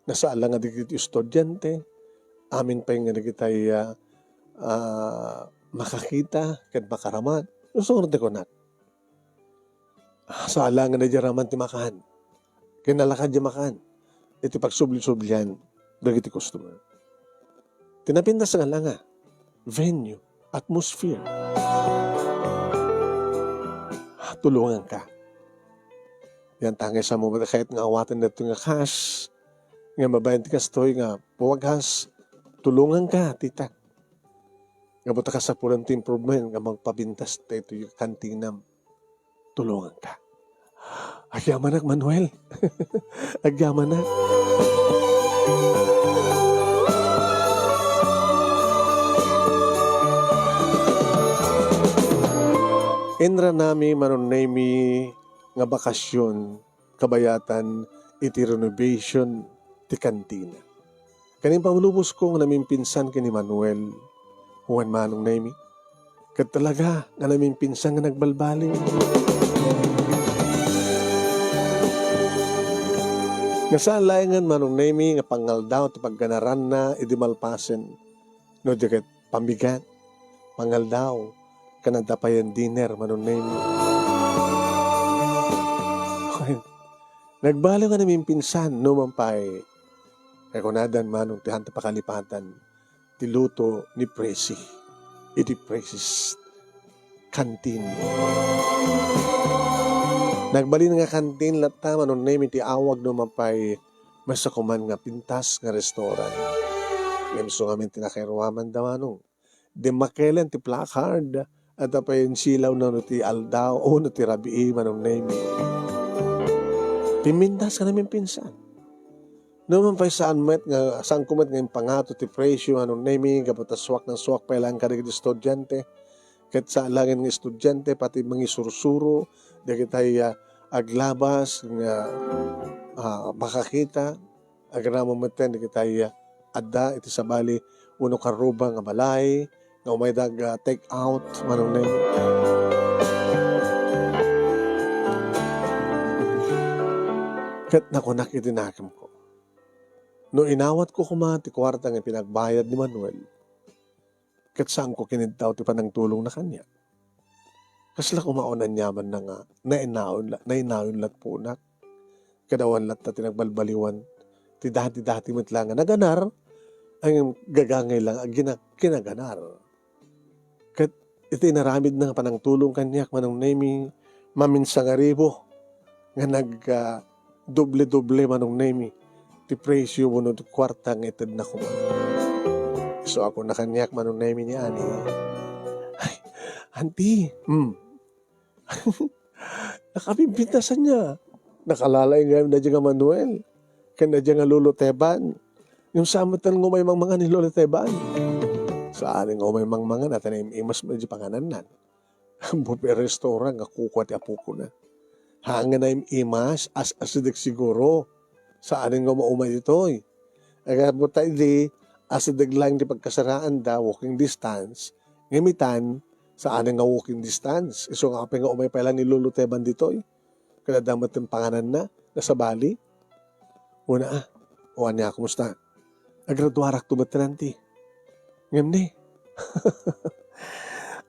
nasa alang nga kiti estudyante amin pa nga kitay makakita ken makaraman. So ko na. Sa alang nga nadjaraman ti makan. Kinalakad di makan. Iti pagsubli-sublian dagiti customer. Tinapintas nga lang venue, atmosphere. Tulungan ka. Yan tangay sa mo kahit nga awatan na ito nga cash, nga mabayan ti kastoy nga puwaghas, tulungan ka, tita. Nga buta ka sa pulang improvement, nga magpabintas tayo yung kantinam. Tulungan ka. Agyaman nak, Manuel. Agyaman nak. Inra nami manunaymi nga bakasyon kabayatan iti renovation ti kantina. Kaning pamulubos ko nga namin pinsan kini Manuel huwan manong naymi. Kat talaga nga namin pinsan nga nagbalbaling. Nga saan layangan manong naymi nga pangaldaw ti pagganaran na idi malpasen. No diket pambigat pangaldaw kanadapayan dinner manong naymi. Nagbaliw nga namin pinsan no mampay. Kaya kunadan manong tihan ti pakalipatan ti luto ni Presi. Iti Preci's kantin. Nagbalin nga kantin lata manong name iti awag no mapay masakuman nga pintas nga restaurant. Ngemso nga min tinakairuaman daw anong. Di makailan ti placard at apay silaw na no ti aldaw o no ti rabii manong name. Pimintas ka namin pinsan. No mapay saan met nga saan kumet nga pangato ti presyo manong name kapata swak ng swak pa ilang karigit estudyante. Kat sa alangin ng estudyante pati mga sursuro di kitay aglabas nga makakita agramo meten di kitay adda iti sabali uno karuba nga balay nga umaydag take out manong name. Kat nakunak itinakam ko. No inawat ko kuma ti kwarta nga pinagbayad ni Manuel. Kat saan ko kinintaw ti panang tulong na kanya. Kasla kumaunan niyaman na nga nainawin lat punak. Kadawan lat na tinagbalbaliwan. Ti dati mo't lang nga naganar. Ang gagangay lang kinaganar. Kat iti naramid na nga panang tulong kanyak manong name maminsa nga ribo. Nga doble-doble manong name. Ti presyo mo no kwarta nga itad na kuma. So ako nakanyak manong name ni Ani. Ay, auntie, nakapimpintasan niya. Nakalalay nga na dyan nga Manuel. Kaya na dyan nga luluteban. Yung samatan ng umay mga ni luluteban. Saan nga umay mga natin imas medyo panganan nan. Bupi restaurant nga kukwat apo ko na. Hanga na imas as asidik siguro. Saan nga maumay ito eh. Aga buta di asidik lang di pagkasaraan da walking distance. Ngamitan saan nga walking distance. Iso nga pa nga umay pa lang niluluteban dito eh. Kada damat yung panganan na nasa Bali. Una uwan niya, kumusta? Agraduarak to ba't nanti? Ngam ni.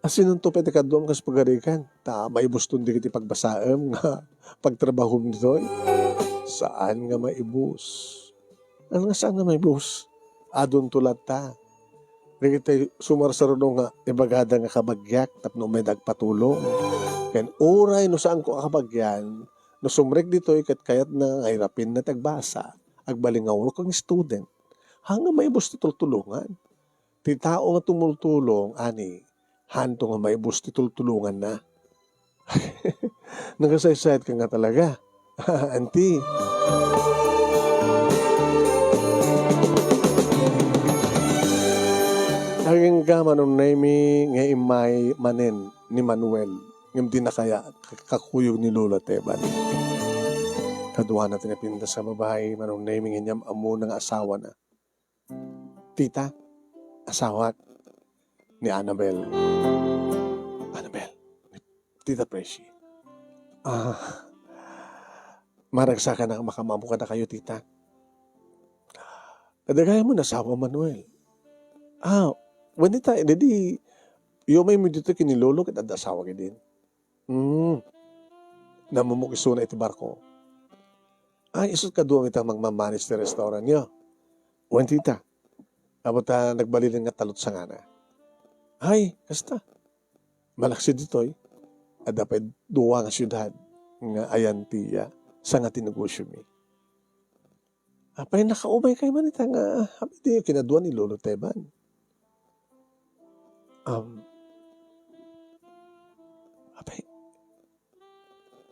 Asin to pwede ka doon kas pagarikan. Maibus to di kiti pagbasaam nga pagtrabaho nito eh. Saan nga maibus? Ano nga saan nga maibus? Adon tulad ta. Kita sumarsarano nga ibagada nga kabagyak tapno may dagpatulong. Ken oray no saan ko kabagyan no sumrek dito ikat kayat na hirapin na tagbasa agbalingaw kang student. Hanga maibus ti tultulungan. Ti tao nga tumultulong ani hanto nga maibus ti tultulungan na. Nagasaysayat ka nga talaga. Auntie. Naging gaman ng Naimi nga imay manen ni Manuel. Ngam di na kaya kakuyog ni Lola Teban. Kaduha na tinapinda sa babae, manong Naimi nga niyam amo ng asawa na. Tita, asawa ni Annabel. Annabel, Tita Preshi. Maragsa ka na makamamu ka na kayo, tita. Kadagaya mo na asawa Manuel. Wanita, hindi, may mo dito kinilolo kita at asawa ka din. Namumukiso na iti barko. Isot ka doon itang magmamanis na restaurant niyo. Tita, abot nagbalilin nga talot sa ngana. Kasta. Malaksi dito'y. At dapat duwa nga syudad nga ayan tiya sa nga tinegosyo mi. Apay nakaumay kay manita nga habi di kinaduan ni Lolo Teban.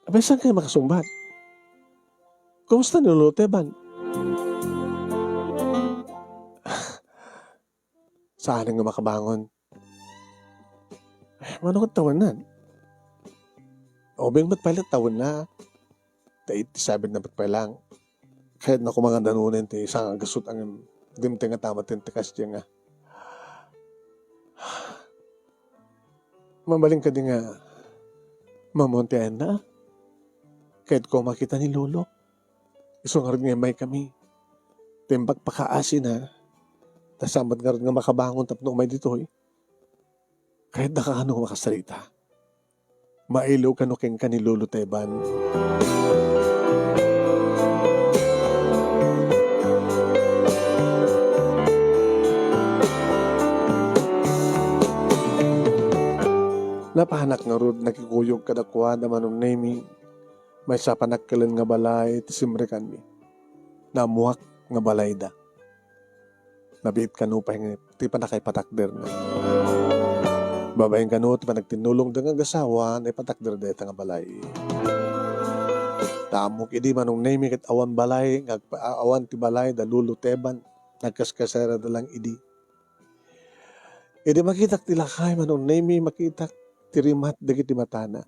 Apay saan kayo makasumbat? Kumusta ni Lolo Teban? Saan nga makabangon? Manong tawanan. Bing matpailat taon na. 87 na matpailang. Kahit na kumanga nanunin ti isang agasot ang dimte nga tama tintikas diya nga. Mamaling ka din nga mamontian na. Kahit ko makita ni Lolo. Isong nga rin nga may kami. Timbak pakaasin na. Tasamad nga rin nga makabangon tapno umay dito kahit nakakano makasalita. Mailaw ka no keng ka ni Lolo Teban. Napahanak nga rod nakikuyog kadakwa naman ng Naimi. May sa panakkalan nga balay tisimrekan mi. Namuhak nga balay da. Nabiit ka no pa ti panakay patakder na. Babaeng kanot pa nagtinulong dengan gasawa na ipatakder deta nga balay. Tamok idi manong Naimi ket awan balay awan ti balay da Lolo Teban nagkaskasera da lang idi. Idi makitak ti lakay manong Naimi makitak ti rimat dagiti matana.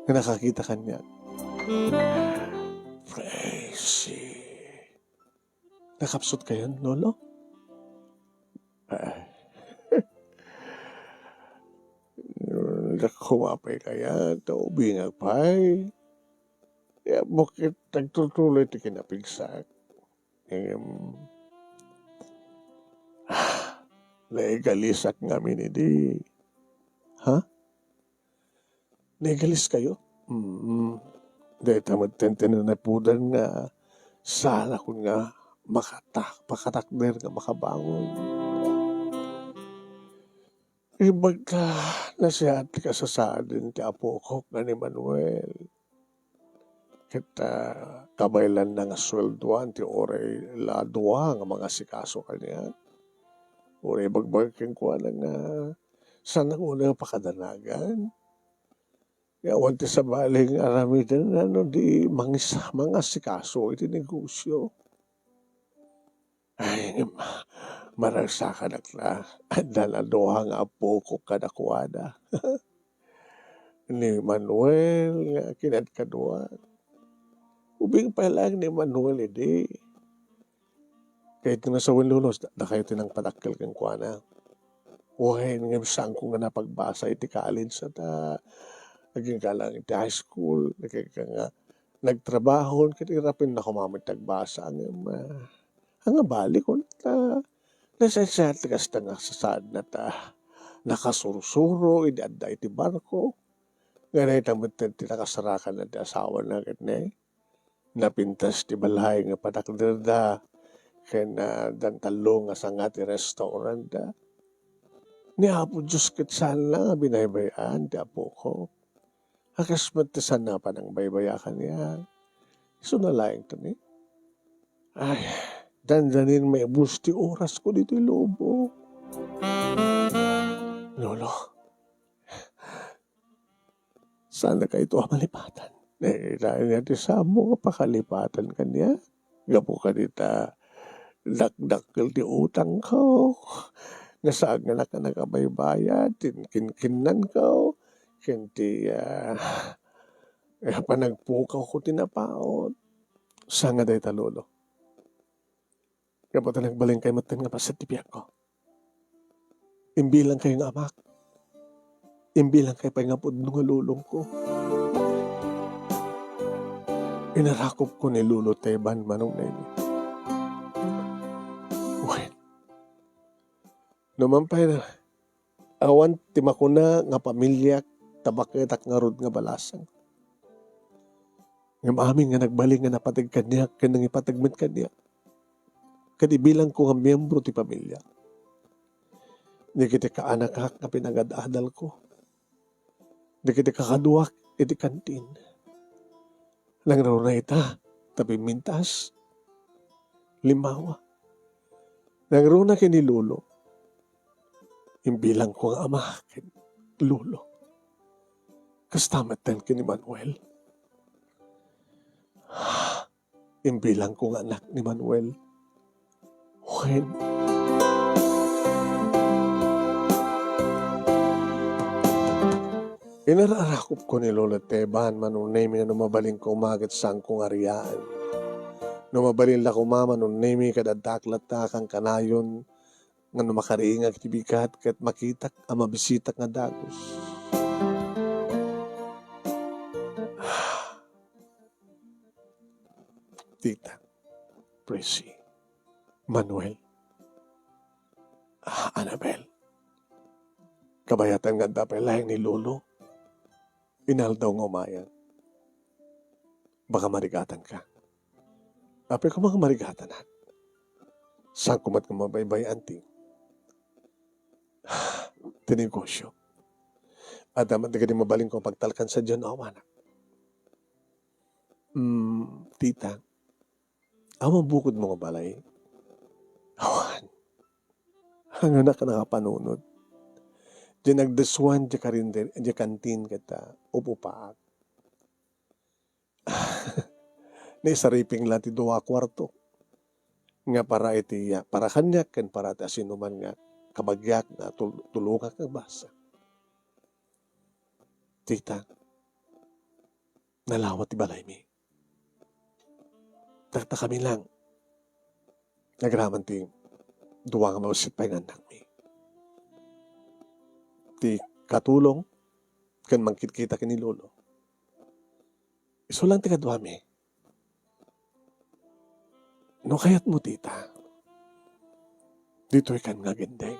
Nga nakakita kanya. Crazy. Nakapsot kayo, Lolo? Kumapay kaya, taubingag pa'y. Kaya bakit nagtutuloy ito kinapigsak? Naigalisak ngamin hindi. Naigalis kayo? Dahil tamad tenten na pudan nga sana ko nga makatakder nga makabangon. Ibag ka nasiyat ka sa sadin ti apo ko nga ni Manuel. Kita kabaylan na nga sweldoan ti oray ladwa nga mga sikaso kanya. Oray bagbag keng kuha na nga sana una pakadanagan. Yawan ti sa baling aramidan di mga sikaso iti negosyo. Ay, maragsakan akla. Daladoha nga apo ko kadakwada. Ni Manuel nga kinadkaduan. Ubing pa lang ni Manuel edi. Kahit nga sa Winlulos, na kayo tinang padakkel kang kuana. Uhay nga saan ko nga napagbasa iti college at naging ka lang iti high school. Naging ka nga nagtrabaho. Katirapin na kumamit tagbasa. Ang balik ko na nasasat ka nga sa saan na nakasurusuro, idadda iti barko. Ganay tamit tinakasarakan na di asawa na ganay. Napintas ti balay nga patakder da. Kaya na dantalo nga sa nga ti restaurant da. Ni Apo Diyos kat saan lang binaybayan ti Apo ko. Akas matisan na pa ng baybayakan niya. So nalayang to ni. Ay, dandanin may busti oras ko dito yung lobo. Lolo, Sana ka ito malipatan. Dahil natin sa mo nga pakalipatan kanya. Gapo ka dita, dakdakkel ti utang ko. Nga saan nga nakanabaybayad, kinkinan ko. Kinti, panagpukaw ko tinapaot. Saan nga dahi talolo? Gapo nagbaling kay matan nga pasat tipiyak ko. Imbilang kayo nga amak. Imbilang kayo pa nga pudno nga lulong ko. Inarakop ko ni Lulo Teban manong na ini. Well, numampay na. Awan timakuna nga pamilya tabaketak nga rod nga balasang. Nga maamin nga nagbaling nga napatag kanya, kanang ipatagmet kanya. Kadibilang ko nga miyembro ti pamilya. Di kita kaanak nga pinagad-adal ko. Di kita kakaduak iti kantin. Langraw na ita, tapi mintas, limawa. Langraw na kini Lulo. Imbilang ko nga ama, kini Lulo. Kastamat din kini Manuel. Imbilang ko nga anak ni Manuel. When? Inararakop ko ni Lola Teban manunay mi na numabaling ko umagat sang kong ariyaan. Numabalin la ko mama nunay mi kadadaklat ta kang kanayon nga numakariing aktibikat kat makitak ang mabisitak nga dagos. Tita, Prissy, Manuel, Annabel, kabayatan nga dapat lahing ni Lolo. Inaldaw nga umayan. Baka marigatan ka. Ape ko mga marigatan ha. Saan kumat ka mabaybay anting? Tinegosyo. At damat na ganyan mabaling ko pagtalkan sa Diyan o anak. Tita, amang bukod mo nga balay. Awan. Hanggang na ka nakapanunod. Diyan nagdaswan, diyan ka rin din, diyan kantin kita, upupaak. Naisariping lang ti 2 kwarto. Nga para iti, para kanyak, kan para iti asinuman nga, kabagyak na tulungan kang basa. Tita, nalawat ti balay mi. Takta kami lang. Nagraman ti 2 nga mawasit pa yung anak mi. Ti katulong kan mangkit-kita kini Lolo. Iso lang ti kadwami. No kayat mo tita. Dito ikan nga gendeng.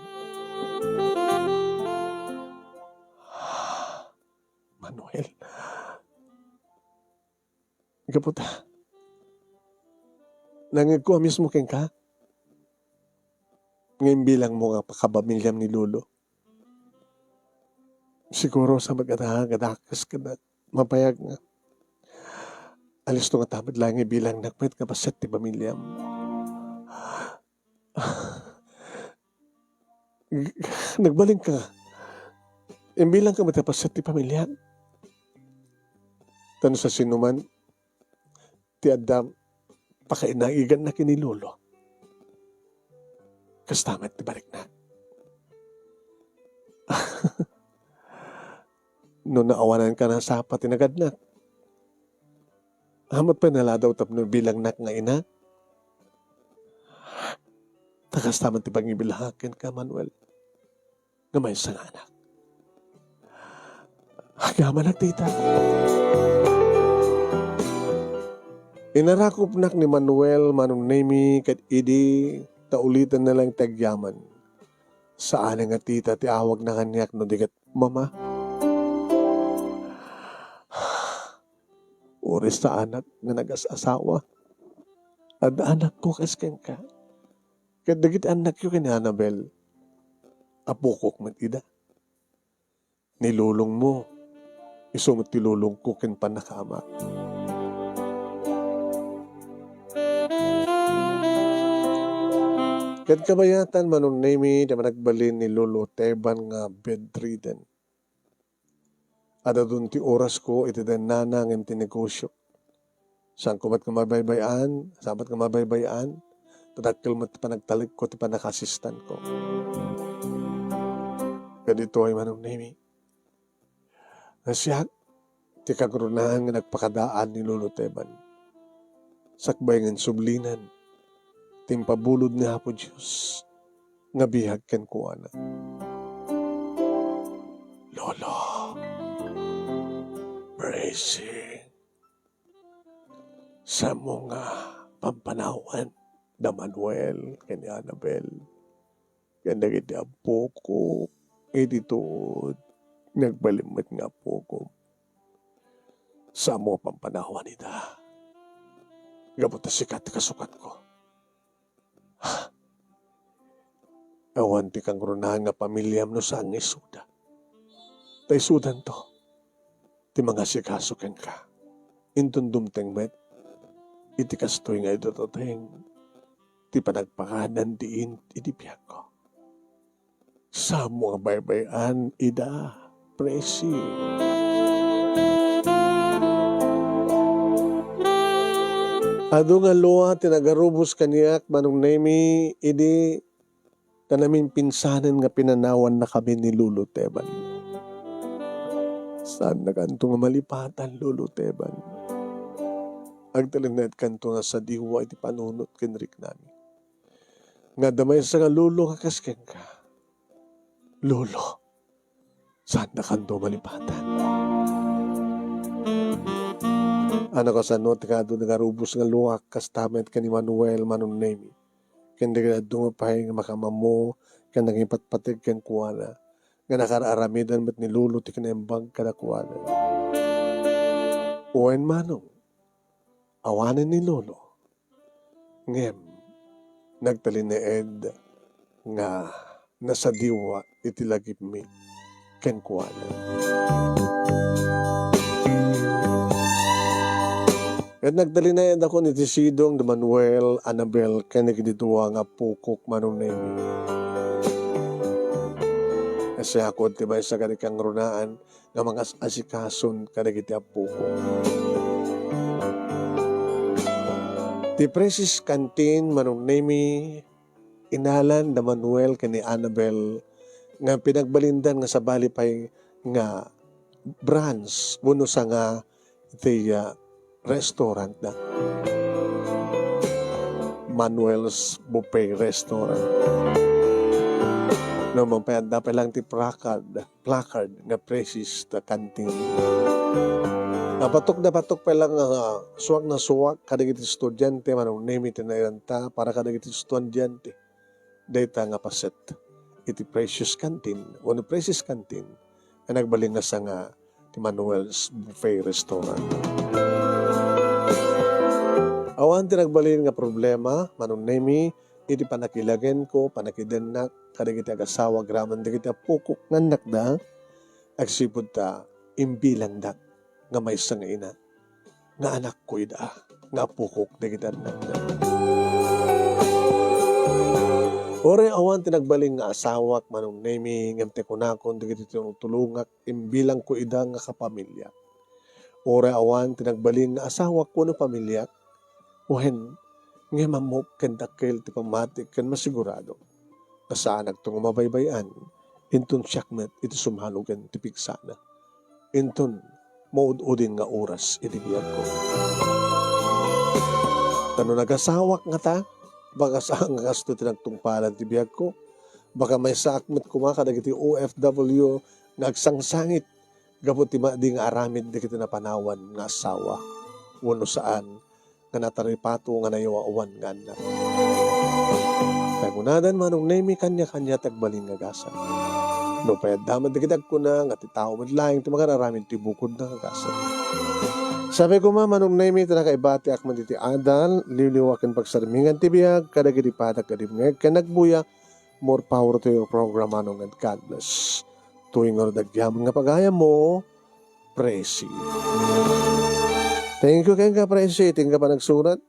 Manuel. Kaputa. Nangag ko mismo ken ka. Ngayon bilang mo nga pakabamilyam ni Lolo. Siguro sa magadakas ka na mapayag nga. Alis to nga tamad lang bilang nakpet nga paset ti pamilyam. Nagbaling ka. Bilang ka matapaset ti pamilyam. Tano sa sinuman, ti Adam, pakainaigan na kini Lolo. Kastamat ti balik na. No naawanan ka na sa patinagad na. Hamat pa nala daw tapno bilang nak nga ina. Takastaman ti pangibilahakin ka, Manuel. Nga may isang anak. Hagaman na, tita. Inarakop nak ni Manuel manunemi kat idi taulitan na lang tagyaman. Saan nga tita ti awag na kanyak no dikat mama. Oris sa anak na nagas-asawa. At anak ko kasken ka. Kadagit anak ko kani Annabel. Apukok man ida. Nilulong mo. Isumot tilulong ko ken panakama. Kad kabayatan manunemi na managbalin ni Lolo Teban nga bedridden. Ada dun ti oras ko, iti den nanang ti negosyo. Saan ko ba't mabaybayan, sabat nga mabaybayan, tadakkel mo ti panagtalik ko, ti panakasistan ko. Ganito ay manong nemi. Nasiyag, ti kagrunahan nga nagpakadaan ni Lolo Teban. Sakbay ng sublinan, timpabulod ni Apo Diyos, nga bihag ken kuana. Lolo, praising, sa mga pampanawan na Manuel, ken Annabel, ken dagiti apo ko, edito, nagbalimit nga po ko. Sa mga pampanawan nita, gabot na sikat kasukat ko. Awan ti kang runahan nga pamilyam no saan nga isuda. Tay sudan to, ti mga sikasuken ka. Intun dumteng met, iti kastoy nga ito toteng, ti panagpakanan diin itipiyag ko. Sa mga baybayan, ida, presi. Ado nga loa, tinagarubos kaniyak, manong nemi, idi, kanamin pinsanan nga pinanawan na kami ni Lolo Teban. Saan na kanto nga malipatan, Lolo Teban? Agtalinat kanto nga sa diwa, iti panunot kenrik nami. Nga damay sa nga Lolo kakasken ka. Lolo, saan na kanto malipatan? Ano ka sa notikado nagarubos nga luwak kastamet ka ni Manuel manong nemi. Kanda ka dumapahay nga makamamo ka naging patpatig kang kuwana. Nga nakaraaramidan met ni Lolo ti kinembang ka na kuwana. Uwen manong, awanan ni Lolo. Ngem, nagtalineed nga nasa diwa itilagip mi ken kuwana. At nagdalinayad ako ni Tisidong, de Manuel, Annabel, kanigididua nga pukok manong nemi. Kasi ako, tibay sa kanikang runaan, nga mga asikason kanigiti ang pukok. Ti Presis Cantin, manong nemi, inalan de Manuel, kani Annabel, nga pinagbalindan nga sa balipay nga branch, buno sa nga iti restaurant na Manuel's Buffet Restaurant. No, mampayanda pa lang ti placard nga Presis na Cantin. Batok na batok pa lang suwak na suwak kadagiti estudyante manong nemi tinayanta para kadagiti estudyante. Data nga paset iti Precious Cantin o no Presis Cantin na nagbaling nga sa nga ti Manuel's Buffet Restaurant. Awan tinagbalin nga problema, manong nemi, iti panakilagen ko, panakidenak, kadagiti agasawa, graman, digiti pukok nganak da, agsipod ta, imbilang da, nga may nga ina, nga anak ko ida, nga pukok, digiti anak da. Ore awan tinagbaling nga asawak, manong nemi, ngamte kunakon, digiti tinutulungak, imbilang ko ida nga kapamilya. Ore awan tinagbaling nga asawak ko no pamilya, uhen, nga mamok ken dakkel ti pamatik ken masigurado. Kasaan nagtong mabaybayan, inton siyakmet iti sumhalugan ti pigsana. Inton maud-udin nga oras iti biyag ko. Tano nagasawak nga ta, baka saan nga kasto tinagtungpalan ti biyag ko, baka may sakmet kumaka dagiti OFW nagsangsangit, gapot ti maadi nga aramid dagiti napanawan nga asawa. Wano saan, nga nataripato nga nayawawan nga anak. Tagunadan manong nemi kanya-kanya tagbalin nga gasan. No payad damad nagidag ko na nga ti tao madlaing ti makararamin ti bukod na kagasan. Sabi ko manong nemi tinakaibati akman ti adal, liliwakan pagsarmingan ti biyag, kadagiti patak kadimngeg, kanagbuya, more power to your program manong and God bless. Tuwing nga dagyaman nga pagaya mo, Presi. Thank you kayong ka-Presi. Tingin ka pa nagsurat.